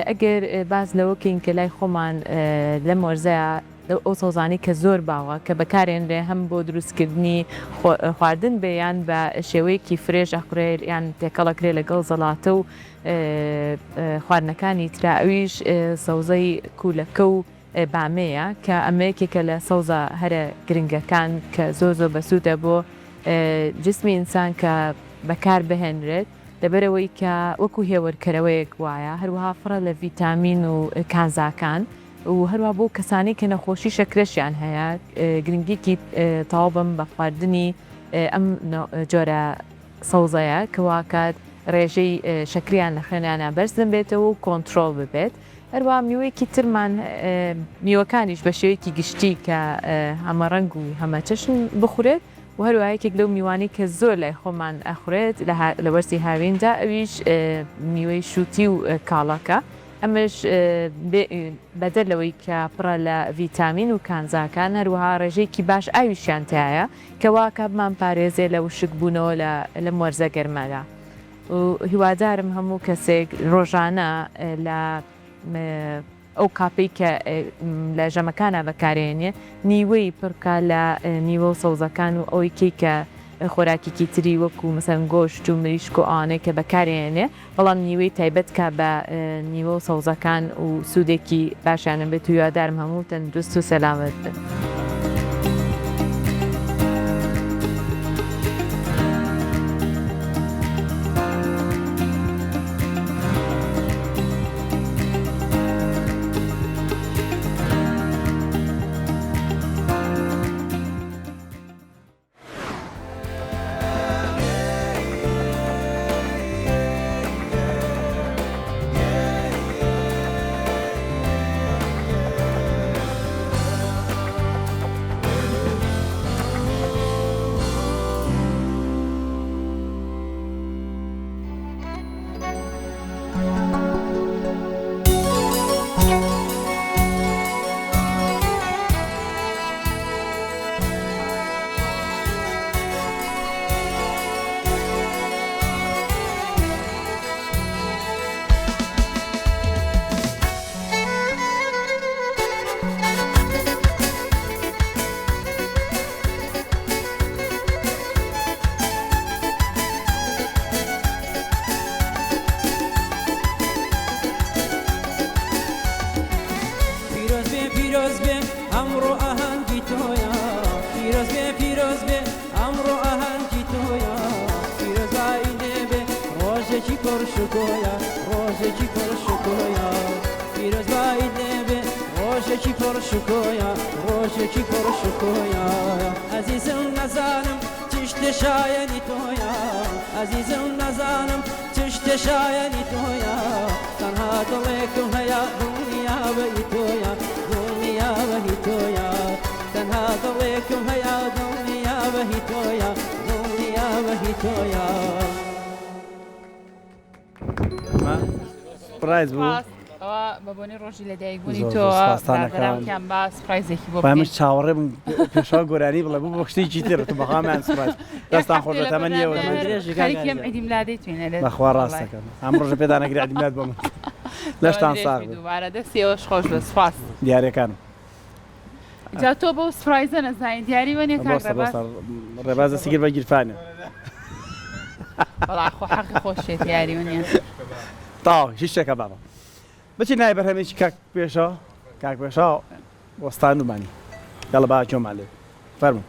ئەگەر باز لەوەکەین کە لای خۆمان لە مۆرزەیە ئەو سەوزانی کە زۆر باوە کە بەکارێنرێ هەم بۆ دروستکردنی خواردن بێیان بە شێوەیەکی فرێژ ئەخورێت یان تێکەڵەکرێ لەگەڵ زەڵاتە و خواردنەکانی تراویش سەوزەی کوولەکە و بامەیە کە ئەمەیەکێکە لە سەوزە هەرە گرنگەکان کە زۆر زۆر بەسوودە بۆ جسمی ئینسان کە بەکار بهێنرێت لەبەرەوەی کە وەکو هێوەرکەرەوەیەک وایە هەروەها فڕە لە ڤیتامین و کانزاکان و هەروە بۆ کەسانی کە نەخۆشی شەکرەشیان هەیە گرنگیکی تەواو بم بە خواردنی ئەم جۆرە سەوزەیە کەواکات ڕێژەی شەکریان لە خوێنیانە بەرزن بێتەوە و کۆنتترۆل ببێت هەروە میوەیەکی ترمان میوەکانیش بە شێوەیەکی گشتی کە هەمە ڕەنگ و هەمە چەشن بخورێت و هەروە یەکێک لەو میوانی کە زۆر لای خۆمان ئەخورێت لە وەرسی هاویندا ئەویش میوەی شووتی و کاڵەکە ئەمەش بەدەر لەوەی کە پڕە لە ڤیتامین و کانزاکان هەروەها ڕێژەیەکی باش ئاویشیان تایە کەواکە بمان پارێزێ لە وشک بوونەوە لە مۆرزە گەرمەدا و هیوادارم هەموو کەسێک ڕۆژانە لە ئەو کاپەی کە لە ژەمەکانە بەکارێنێ نیوەی پڕکە لە نیوە و سەوزەکان و ئەوەی کە خۆراکێکی تری وەکو مەسەن گۆشت و مریشک و ئاوانەیە کە بەکارێنێ بەڵام نیوەی تایبەت کە بە نیوە و سەوزەکان و سوودێکی باشیانە بێت و هیوادارم هەموو تەندروست و سەلامەت بن.
تنها دڵێکم هەیە دڵنیا بەی تۆیە دڵنیا بەهی تۆیە تەنها دڵێکم هەیە دڵنیا بەهی تۆیە دڵنیا بەهی تۆیە
پرایز بوو
ئەوە بەبوونی ڕۆژی لە دایکبوونی
زۆر
تۆ
سپاسدانەکەم.
بەرامکیان باس پرایزێکی بۆ
با من چاوەڕێ بم پێشوا گۆرانی بڵێ بوو بۆ شتێکی تر تو بەخوامیان سپاس دەستان خۆش بە تەمەنیەوە
خەریکیم عیدی میلادی توێنێت
بەخوا ڕاستەکەم ئەم ڕۆژە پێدا نەگری عیدی میلاد بۆ من لەشتان ساغ بێت.
دووبارە دەستیەوەش خۆش بە سپاس
دیارەکانم
جا تۆ بۆ سپرایزە نەزانین دیاری وەنیە کاک ڕێباز
ڕێباز دەستی بە گیرفانە
بەڵا خۆ حەقی خۆشێت دیاری وەنیە
تاو هیچ شتێکە بابە بچی نای بەرهەمێکی کاک پێشەوە کاک پێشەوە وەستان ومانی گەڵە با کۆمان لێ فەرموو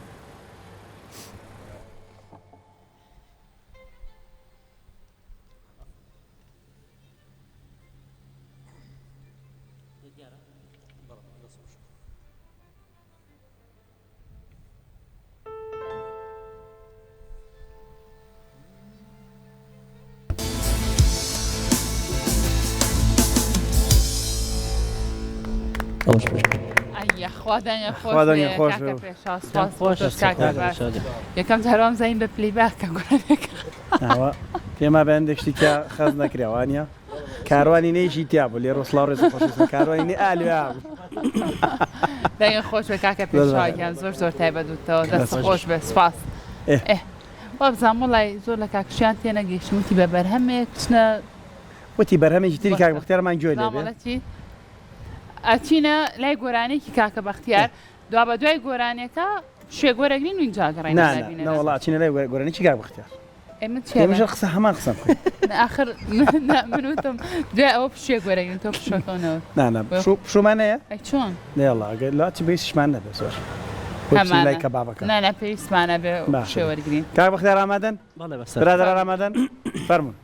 ئەیە خوادانە
خوادانیە خۆش
کاکە
بێ.
پێشەوە سپاس بۆ تۆش کاکە باش یەکەم جارام زین بە پلیباک کە گۆرانەکە
ئەوە پێما بەندێکشتی کە خەز نەکراوانە کاروانی نەیشی تیا بوو لێ ڕۆسڵاو ڕێز خۆشستن کاروانی نێ ئالویا بوو
دەنگە خۆش بە کاکە پێشەوەیان زۆر زۆر تایبەتوتەوە دەست خۆش بە سپاس وە بزان وڵی زۆر لە کاکشیان تێنەگەیشتوتی بە بەرهەمێک چنە
وتی بەرهەمێکی تری کاک بەختیارمان گوێ لێ بێ
زامەڵەتی ئەچینە لای گۆرانێکی کاکە بەختیار دوا بە دوای گۆرانێکە شێگۆرەگرین و اینجا گەڕین
نەوەڵا چینە لای گۆرانێکی کاک بەختیار
ئێمە
پێمەژە قسە هەمان قسەم
آخر منوتم دوای ئەوە پشێ گۆرەگرین تۆ پشەکەونەوە
نانە پشومانەیە
ئەی چۆن
نێڵا لاتی بەیسیشمان نەبێت زۆر لای کەبابەکە
نانە پێویستمانە بێ شێوەرگرین
کاک بەختیار ئامادەن
بەڵێ بەسەر
برادر ئامادەن فەرموون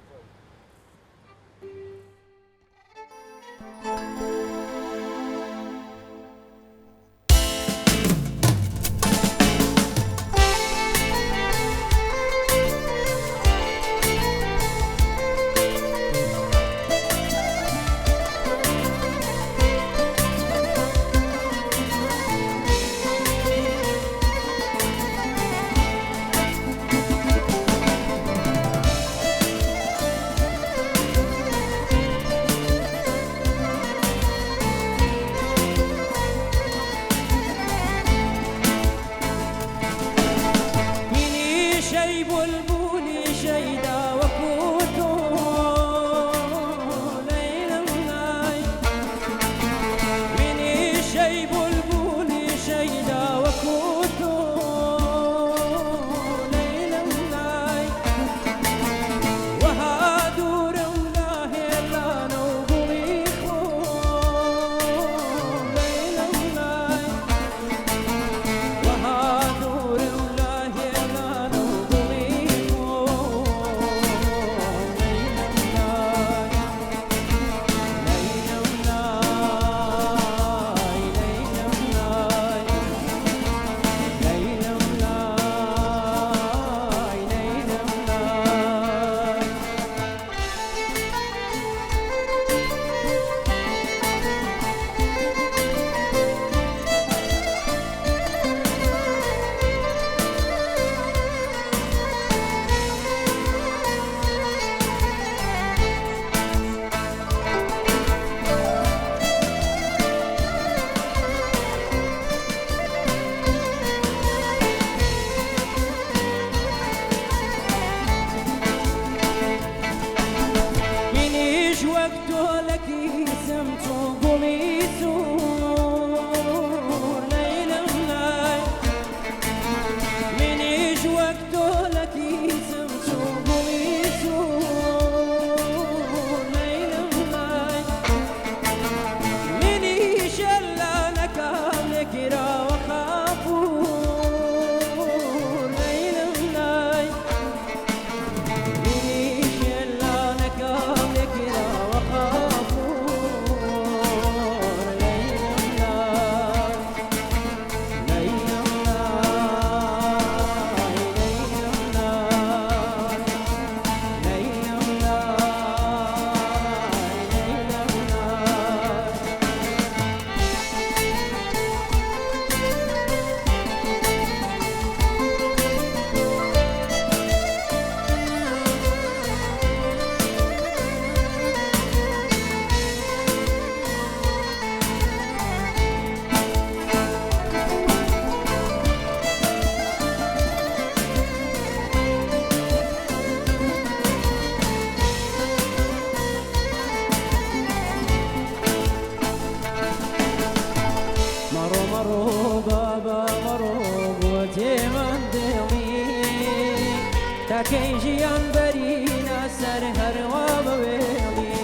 تاکەی ژیان بەرینە سەر هەروە بەوێڵی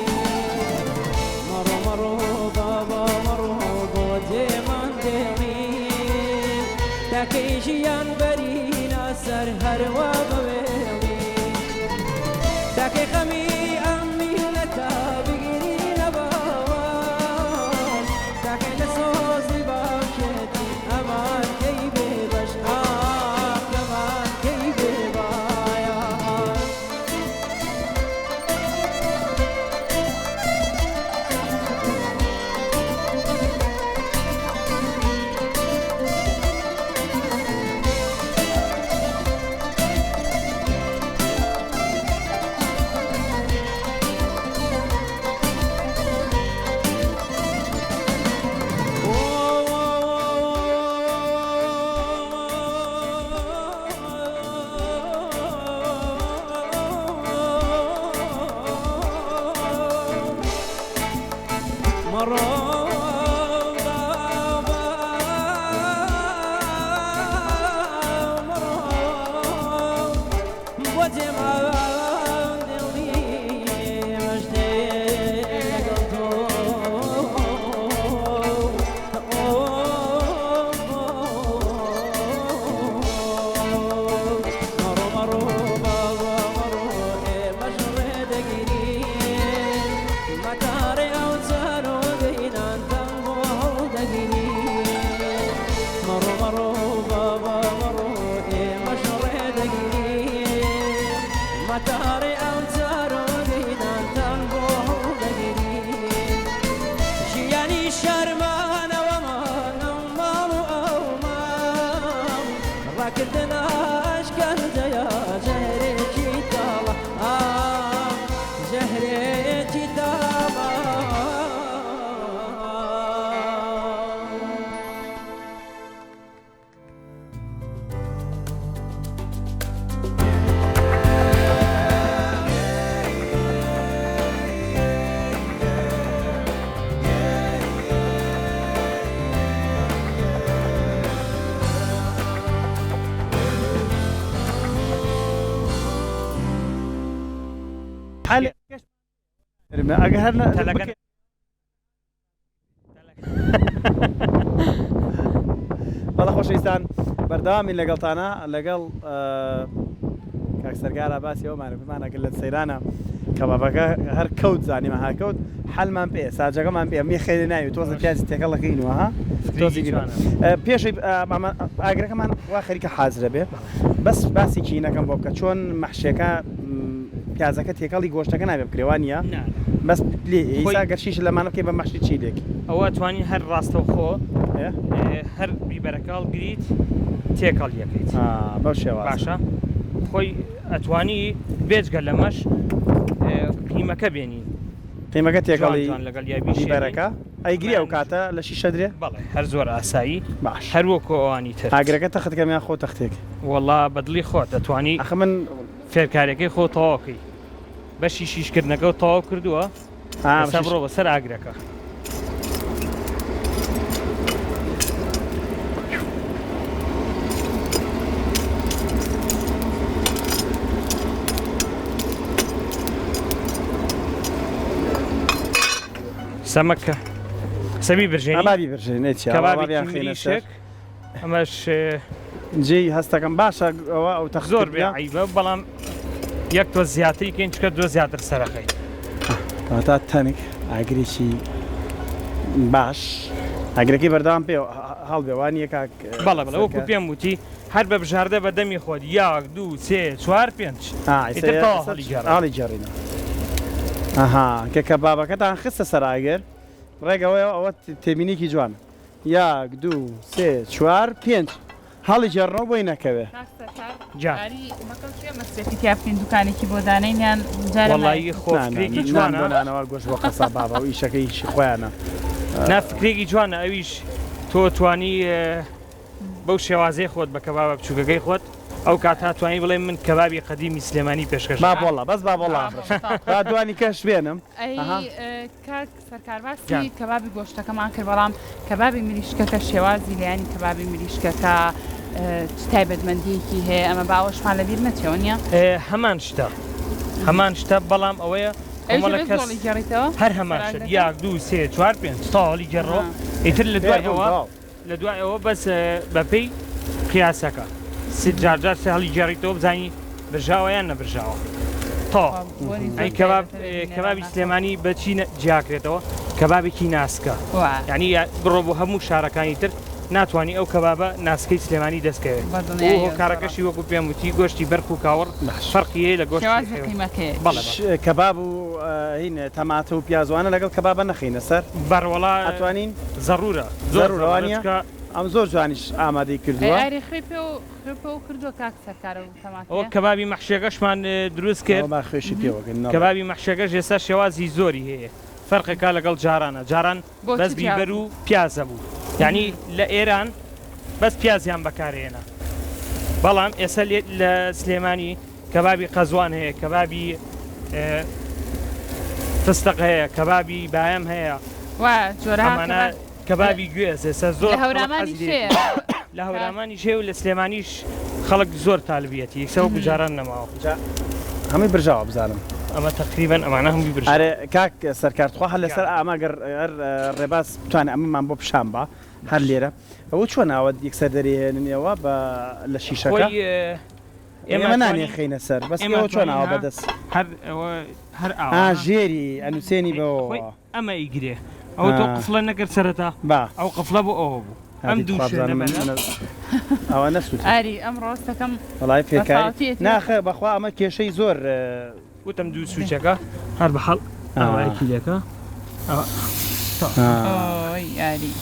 مەڕۆ مەڕۆ بابا مەڕۆ بۆ دێمان دێڵی تاکەی ژیان بەرینە سەر هەروە بەوێڵی تاکەی خەمی ئەم میلەتە بگیرینە باوان تاکەی لە سۆزی باوکێتی ئەمان کەی بێبەش ئەمان کەی بێبایان
بەڵە خۆشەویستان بەردەوامی لەگەڵتانە لەگەڵ کاک سەرگارە باسی ئەومانە بمانەگەر لە سەیرانە کەبابەکە هەر کەوت زانیمە هاکەوت حەلمان پێ ساجەکەمان پێ می خێری ناوی تۆزە پیاسی تێکەڵەکەینەوە ها پێشەی ئاگرەکەمان وا خەریکە حازرە بێ بەس باسی کینەکەم بۆ بکە چۆن مەحشەکە پیازەکە تێکەڵی گۆشتەکە نابێ بکرێوانە بەس ئێستا گەرشیش لەمانە بکەی بە مەحشی چی لێک
ئەوە توانی هەر ڕاستەوخۆ هەر بیبەرەکەڵ گریت تێکەڵ یەکەیت
بەو شێوە
باشە خۆی ئەتوانی بێجگە لەمەش قیمەکە بێنین
قیمەکە تێکەڵی
لەگەڵ
بیبەرەکە ئەیگری ئەو کاتە لە شیشە درێ
بەڵێ هەر زۆر ئاسایی
باش
هەروەکو ئەوانی تر
ئاگرەکە تەختەکەمیان خۆ تەختێک
وەڵا بەدڵی خۆت دەتوانی
ئەخە من
فێرکارەکەی خۆ تەواوکەی بەشی شیشکردنەکە و تەواو کردووە بڕۆ بەسەر ئاگرەکە سەمەکە سەبی برژێنی
کەبابی
مریشک ئەمەش
جێ هەستەکەم باشە ئەوە ئەو تەخت
زۆر بێ عیبە بەڵام یەک تۆ زیاتری کەین چکە دۆ زیاتر سەرەخەی
تا تەنێک ئاگرێکی باش ئاگرەکەی بەردەوام پێ هەڵبێوانیە کاک
بەڵە بڵە وەکو پێم وتی هەر بە بژاردە بە دەمی خۆت یاک دوو سێ چوار پێنج
هەڵی جێڕینە ئەها کە کەبابەکەتان خستە سەر ئاگر ڕێگەوەی ئەوە تێبینێکی جوان یاک دوو سێ چوار پێنج هەڵی جێڕنەوە بۆی نەکەوێ
تیافتین دوکانێکی بۆ دانەینیان
وەڵایی خۆفکرێکی
جوانەوە گۆشت بۆ قەسا بابە و ئیشەکەی خۆیانە
نافکرێکی جوانە ئەویش تۆ توانی بەو شێوازەی خۆت بە کەبابە بچووکەکەی خۆت ئەو کات هاتوانی بڵێ من کەبابی قەدیمی سلێمانی پێشکەش
بابڵە بەس بابڵە دوانی کەش بێنم
کاک سەرکارباسی کەبابی گۆشتەکەمان کرد بەڵام کەبابی مریشکەکە شێوازی لایانی کەبابی مریشکەکە تایبەتمەندیەکی هەیە ئەمە باوەشمان لەبیر نەچێوە
هەمان شتە بەڵام ئەوەیە
گەڕیتەوە
هەر هەمان شت 1 2 3 4 5 تاڵی گەڕەوە ئیتر لە دوای ئەوە بەس بەپێی قیاسەکە جار هەڵی گەڕیتەوە بزانی برژاوە یان نەبرژاوە تا کەبابی سلێمانی بەچی جیاکرێتەوە کەبابێکی ناسکە یعنی بڕۆ بۆ هەموو شارەکانی تر ناتوانانی ئەو کەبابە ناسکەی سلێمانی دەستکەوێت کارەکەشی وەکو پێم وتی گۆشتی بەرق و کاوەڕ فەرقیەیە لە گۆشتی
کەباب و هین تەماتە و پیازوانە لەگەڵ کەبابە نەخینە سەر
بەڕوەڵا
ئەتوانین
زەڕورە
زۆرڕوانە ئەم زۆر جوانیش ئامادەی کردووە
کردووە کاک سەرکارە
ئەو کەبابی مەحشێگەشمان دروست کرد
خوێشی پێوەگەن
کەبابی مەحشێگەش ئێستا شێوازی زۆری هەیە فەرقێکا لەگەڵ جاران بەس بیبەر و پیازە بوو یعنی لە ئێران بەس پیازیان بەکارهێنا بەڵام ئێستا لە سلێمانی کەبابی قەزوان هەیە کەبابی فستق هەیە کەبابی باەم هەیە
جۆرانە
کەبابی گوێز ئێستا زۆر لە هەورامانی شێ و لە سلێمانیش خەڵک زۆر تالبیەتی یەکسەوە گوجاران نەماوە
هەمووی برژاوە بزانم
ئەمە تقریبا ئەمانە هەمووی برژ
کاک سەرکارتخوا هەر لەسەر ئاماگەر ڕێباز بتوانێت ئەمەمان بۆ پیشان بە هەر لێرە ئەوە چۆن ئاوە یەکسەر دەرێننەوە بە لە شیشەکە ئێمە نانێ خینە سەر بەس ئەوە چۆن ئاوە بەدەست
هەر
ژێری ئەنووسێنی بەوە
ئەمە ئیگرێ ئەوە تۆ قفڵە نەکرد سەرەتا ئەو قفڵە بۆ ئەوە بوو ئەم دوو
ئەوە نەسووت
ئاری ئەم ڕۆستەکەم
وڵای پێکاری ناخە بەخوا ئەمە کێشەی زۆر
وتم دوو سوچەکە هەر بەحەڵ ئەوەیەکیلەکە
یاری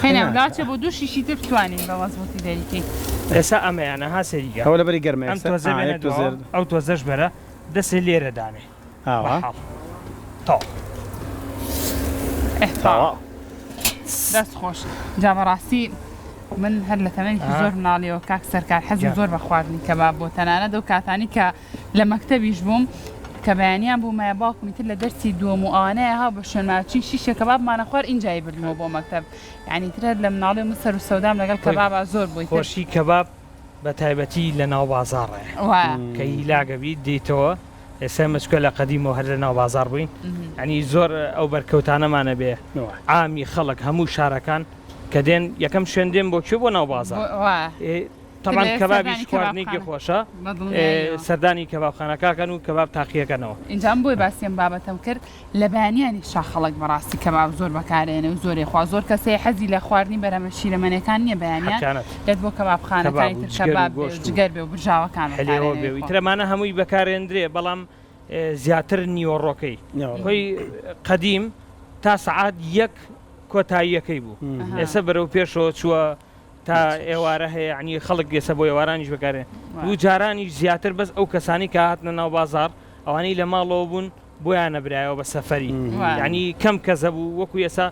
قینەولاچە بۆ دوو شیشی تر بتوانین بە مەزبوطی دەریکەی
ئێستا ئەمەیانە ها سەریگە
ئەوە لەبەری گەرمە
ئەو تۆزەش بەرە دەسێ لێرە دانێ
دەست خۆش جا بەڕاستی من هەر لە تەمەنی زۆر مناڵیەوە کاک سەرکار حەزی زۆر بە خواردنی کەباب بۆ تەنانە دەو کاتانی کە لە مەکتەبیش بووم کە بەیانیان بوومە باوکمی تر لە دەرسی دووەم و ئەوانەیە ها بە شوێنماچی شیشە کەبابمانە خوارد ئینجای بردنەوە بۆ مەکتەب یعنی ترە لە مناڵی مسەر و سەودام لەگەڵ کەبابا زۆر بووی
خۆشی کەباب بە تایبەتی لە ناو بازاڕێ کە هیلاگەبی دیتەوە ئێستا مەچکە لە قەدیمەوە هەر لە ناو بازار بووین ئەنی زۆر ئەو بەرکەوتانەمانە بێ ئامی خەڵک هەموو شارەکان کە دێن یەکەم شوێن دێن بۆ کوێ بۆ ناو بازار تەمان کەبابیش خواردنێکی خۆشە سەردانی کەبابخانەکەکەن و کەباب تاقیەکەنەوە
اینجام بۆی باسیێن بابەتەم کرد لە بەیانیانی شاخەڵک بەڕاستی کەباب زۆر بەکارێنە و زۆری خوا زۆر کەسەیە حەزی لە خواردنی بەرەمە شیرەمەنەکان نییە بەیانیان دێت بۆ کەبابخانەکانی تر کەباب جگەر بێ و برژاوەکان
ترەمانە هەمووی بەکارێندرێ بەڵام زیاتر نیوەڕۆکەی خۆی قەدیم تا سەعات یەک کۆتاییەکەی بوو ئێستا بەرەو پێشەوە چووە تا ئێوارە هەیە عنی خەڵک گێسە بۆ ئێوارانیش بەکارێن دوو جارانیش زیاتر بەس ئەو کەسانی کە هاتنە ناو بازار ئەوانەی لە ماڵەوە بوون بۆیان نەبرایەوە بە سەفەری یعنی کەم کەسە بوو وەکو ئێستا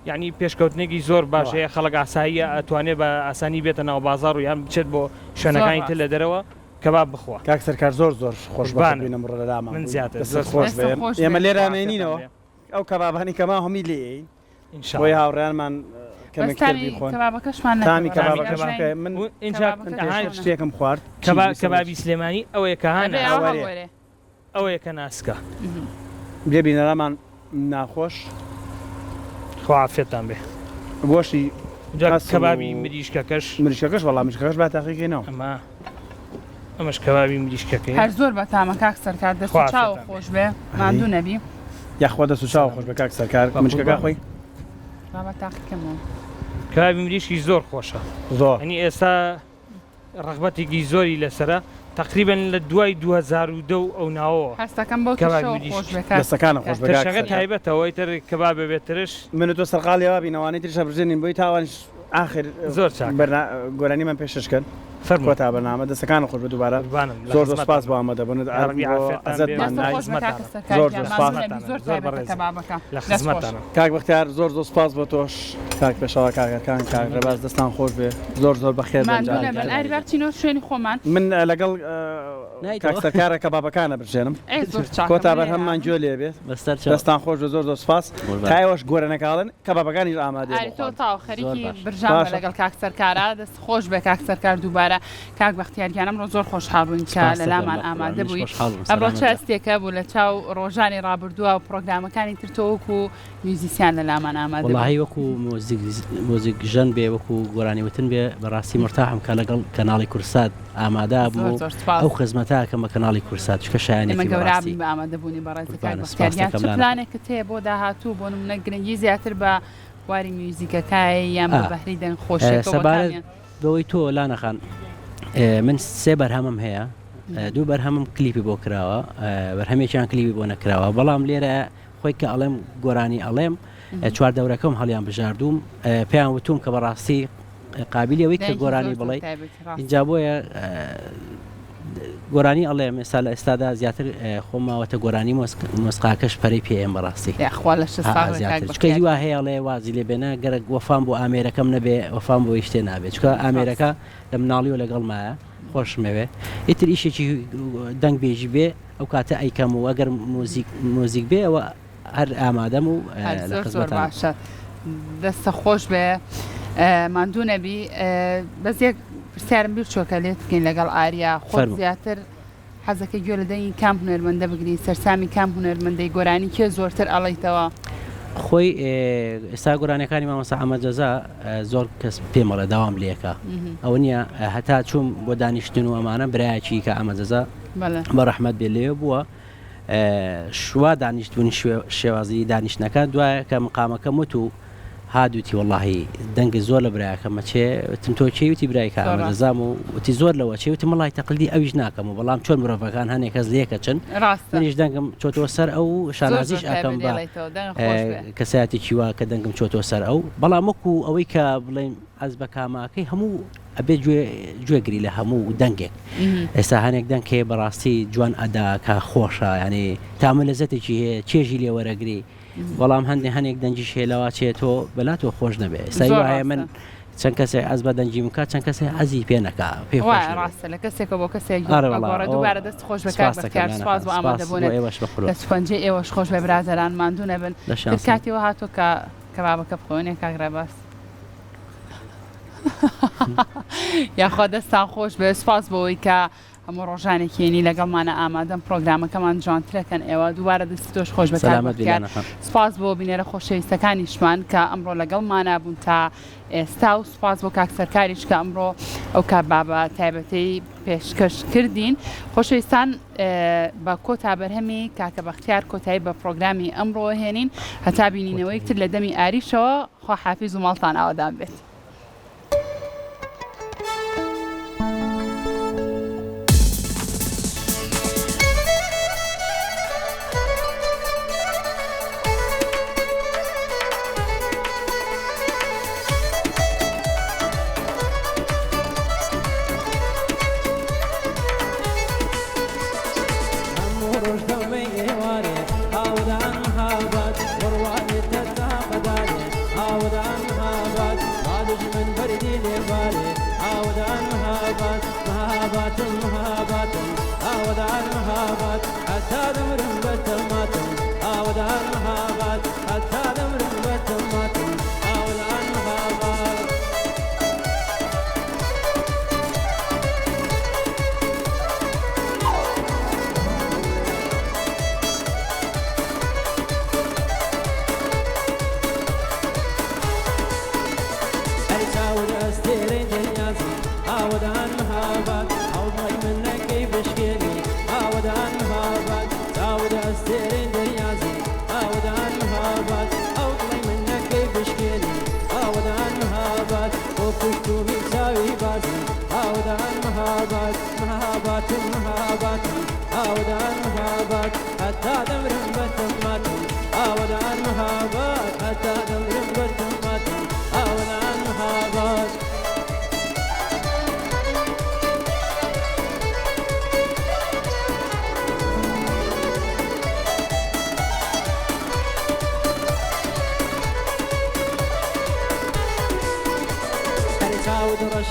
یعنی پێشکەوتنێکی زۆر باشەیە خەڵک ئاساییە ئەتوانێت بە ئاسانی بێتە ناو بازار و یان بچێت بۆ شوێنەکانی تر لە دەرەوە کەباب بخوا
کاک سەرکار زۆر زۆر خۆشبانم ڕەدامان
من زیاتر
خۆش ئێمە لێرانێنینەوە ئەو کەبابانی کەما هەمی لێ بۆی هاوڕێیانمان من
اینجا
شتێکم خوارد
کەبابی سلێمانی ئەوەیە کە هاانە ئەوەیە کە ناسکە
بێبینەرامان ناخۆش
خوافێتان بێ
گۆشتی
کەبابی مریشکەکەش
وەڵام مریشکەکەش با تاقیکەینەوە
ئەمەش کەبابی مریشکەکەی
هەر زۆر بە تامە کاک سەرکار دەست چاو خۆش بێ ماندوو نەبی
یاخوا دەست و چاو خۆش بە کاک سەرکار مریشکەکە خۆی
کەبابی مریشکی زۆر خۆشە
زۆر
ئەنی ئێستا ڕغبەتێکی زۆری لەسرە تقریبا لە دوای 2010 ئەو ناوەوە
هەستەکەم بۆ
دەستەکانە خۆش
بەشەکە تایبەتەوەی تر کەباب بێترش
من و تۆ سەرقاڵیەوە بینەوانەی تریشە بژێنین بۆی تاوانش ئاخر
زۆر
گۆرانی من پێششکەن کۆتا بەرنامە دەستەکان خۆش بە دووبارە زۆر زۆر سپاس بۆ ئامادەبوون ئەزەتمان نای کاک بەختیار زۆر زۆر سپاس بۆ تۆش کاک پێشەوا کاکەکان کاک ڕێباز دەستان خۆش بێ زۆر زۆر بەخێر
ئاریبارچینەوە شوێنی خۆمان
من لەگەڵ کاکسەرکارە کەبابەکانە بژێنم کۆتا بەرهەممان گوێ لێ بێت دەستان خۆش بە زۆر زۆر سپاس تایەوەش گۆرەنەکاڵن کەبابەکانیش ئامادە
تۆ تاو خەریکی برژان لەگەڵ کاکسەرکارە دەست خۆش بێ کاکسەرکار دووبارە کاک بەختیارگیانم ڕۆ زۆر خۆشحاڵ بووین کە لەلامان ئامادە بووی ئەمڕۆ چاستێکە بوو لە چاو ڕۆژانی ڕابردووە و پرۆگرامەکانی تر تۆ وەکو میوزیسیان لەلامان ئامادە
وڵاهی وەکو مۆزیک ژەن بێ وەکو گۆرانی وتن بێ بەڕاستی مرتاحم کە لەگەڵ کەناڵی کورسات ئامادا بوو ئەو خزمەتە کەمە کەناڵی کورسات چکە شایانێکی
گەورابی بە ئامادەبوونی بەڕێز کاک پلانێکت هەیە بۆ داهاتوو بۆ نمونە گرنگی زیاتر بە واری میوزیکەکای یان بە بەهری دەنگ خۆشیەکەوەکانیان
بەوەی تۆ لانەخان من سێ بەرهەمم هەیە دوو بەرهەمم کلیپی بۆ کراوە بەرهەمێکیان کلیپی بۆ نەکراوە بەڵام لێرە خۆی کە ئەڵێم گۆرانی ئەڵێم چوار دەورەکەم هەڵیان بژاردووم پێیان وتوم کە بەڕاستی قابلیەوەی کە گۆرانی بڵێ اینجا بۆیە گۆرانی ئەڵێم ئێستا لە ئێستادا زیاتر خۆماوەتە گۆرانی مۆسقاکەش پەرەی پێم بەڕاستی چکەی وا هەیە ئەڵێ وازی لێ بێنە گەرەک وەفام بۆ ئامێرەکەم نەبێ وەفام بۆ شتێ نابێت چکە ئامێرەکە لە مناڵی و لەگەڵ مایە خۆشمەوێ ئیتر ئیشێکی دەنگ بێژی بێ ئەو کاتە ئەیکەم و ئەگەر مۆزیک بێ ئەوە هەر ئامادەم و
باشە دەستە خۆش بێ ماندوو نەبی بەزێک پرسیارم بیر چۆکە لێت بکەین لەگەڵ ئاریا خۆ زیاتر حەزەکە گوێ لە دەنگی کام هونەرمەندە بگری سەرسامی کام هونەرمەندەی گۆرانی کێ زۆرتر ئەڵێیتەوە
خۆی ئێستا گۆرانەکانی مامۆستا ئەحمەدرێزا زۆر کەس پێمەڵە داوام لێکە ئەو نییە هەتا چوم بۆ دانیشتن و ئەمانە برایەکی کە ئەحمەدرێزا بە ڕەحمەت بێ لێ بووە شوا دانیشتبوونی شێوازی دانیشتنەکە دوایە کە مقامەکە وت و هادووتی وەڵاهی دەنگ زۆر لە برایەکەمە چێ وتم تۆ چێوتی برایکە ئەمەدەزام و وتی زۆر لەوە چێوتی مەڵای تەقلدی ئەویش ناکەم و بەڵام چۆن مرۆڤەکان هەنێک کەس لێکە چن منیش دەنگم چۆتۆ سەر ئەو شانازیش ئەکەم بە کەسایەتێکی وا کە دەنگم چۆتۆ سەر ئەو بەڵام وەکو ئەوەی کە بڵێن ئەز بە کاماکەی هەموو ئەبێ گوێگری لە هەموو دەنگێک ئێستا هەنێک دەنگ هەیە بەڕاستی جوان ئەدا کە خۆشە ینی تامە لەزەتێکی هەیە چێژی لێ وەرەگری بەڵام هەنێک دەنجی شێلەوە چێتۆ بەلاتۆ خۆش نەبێ ئێستا وایە من چەند کەسێک ئەز بە دەنجی بکات چەند کەسێک ئەزی پێ نەکا پێ
ڕاستە لە کەسێکە بۆ کەسێک دووبارە دەست خۆش بەکار سپاس بۆ ئامادەبوونێت دەستپەنجەی ئێوەش خۆش بە برادەران ماندوو نەبن کاتیەوە هاتۆ کە کەبابەکە بخۆنێ کاک ڕێباز یاخوا دەستان خۆش بێ سپاس بۆەوەی کە هەموو ڕۆژانێکیێنی لەگەڵمانە ئامادەم پرۆگرامەکەمان جوانترەکەن ئێوە دووبارە دەستی تۆش خۆش بەکار سپاس بۆ بینێرە خۆشەویستەکانیشمان کە ئەمڕۆ لەگەڵمانە بوون تا ئێستا و سپاس بۆ کاکسەرکاریش کە ئەمڕۆ ئەو کابابە تایبەتەی پێشکەش کردین خۆشەویستان بە کۆتا بەرهەمی کاکە بەختیار کۆتایی بە پرۆگرامی ئەمڕۆ هێنین هەتا بینینەوەی تر لە دەمی ئاریشەوە خوا حافیز و ماڵتان ئاوادان بێت.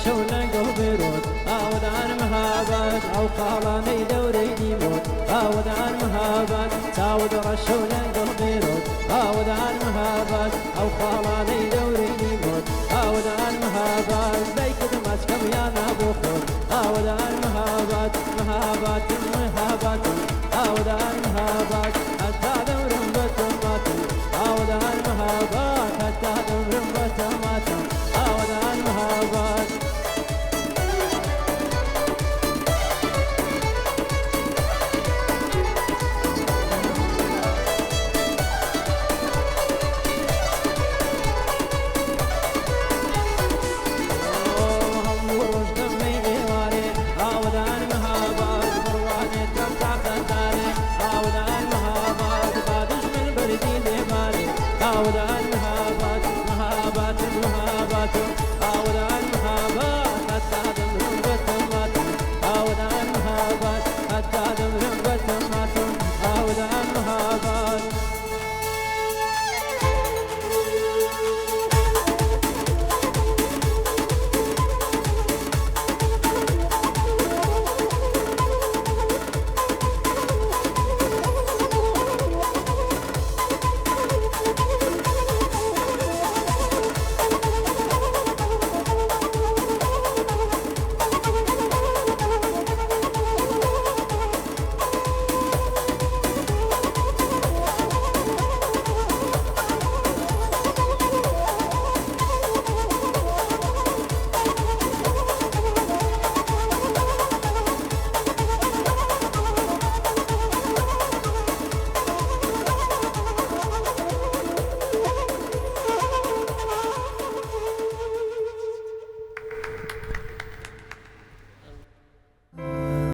الشولة قلبيروت عود عن مهابات أو خالاني دوري ديموت عود عن مهابات تعود الشولة قلبيروت عود عن مهابات أو خالاني دوري ديموت عود عن مهابات زي كده مسكم يا نابوخور عود عن مهابات مهابات مهابات عود عن مهابات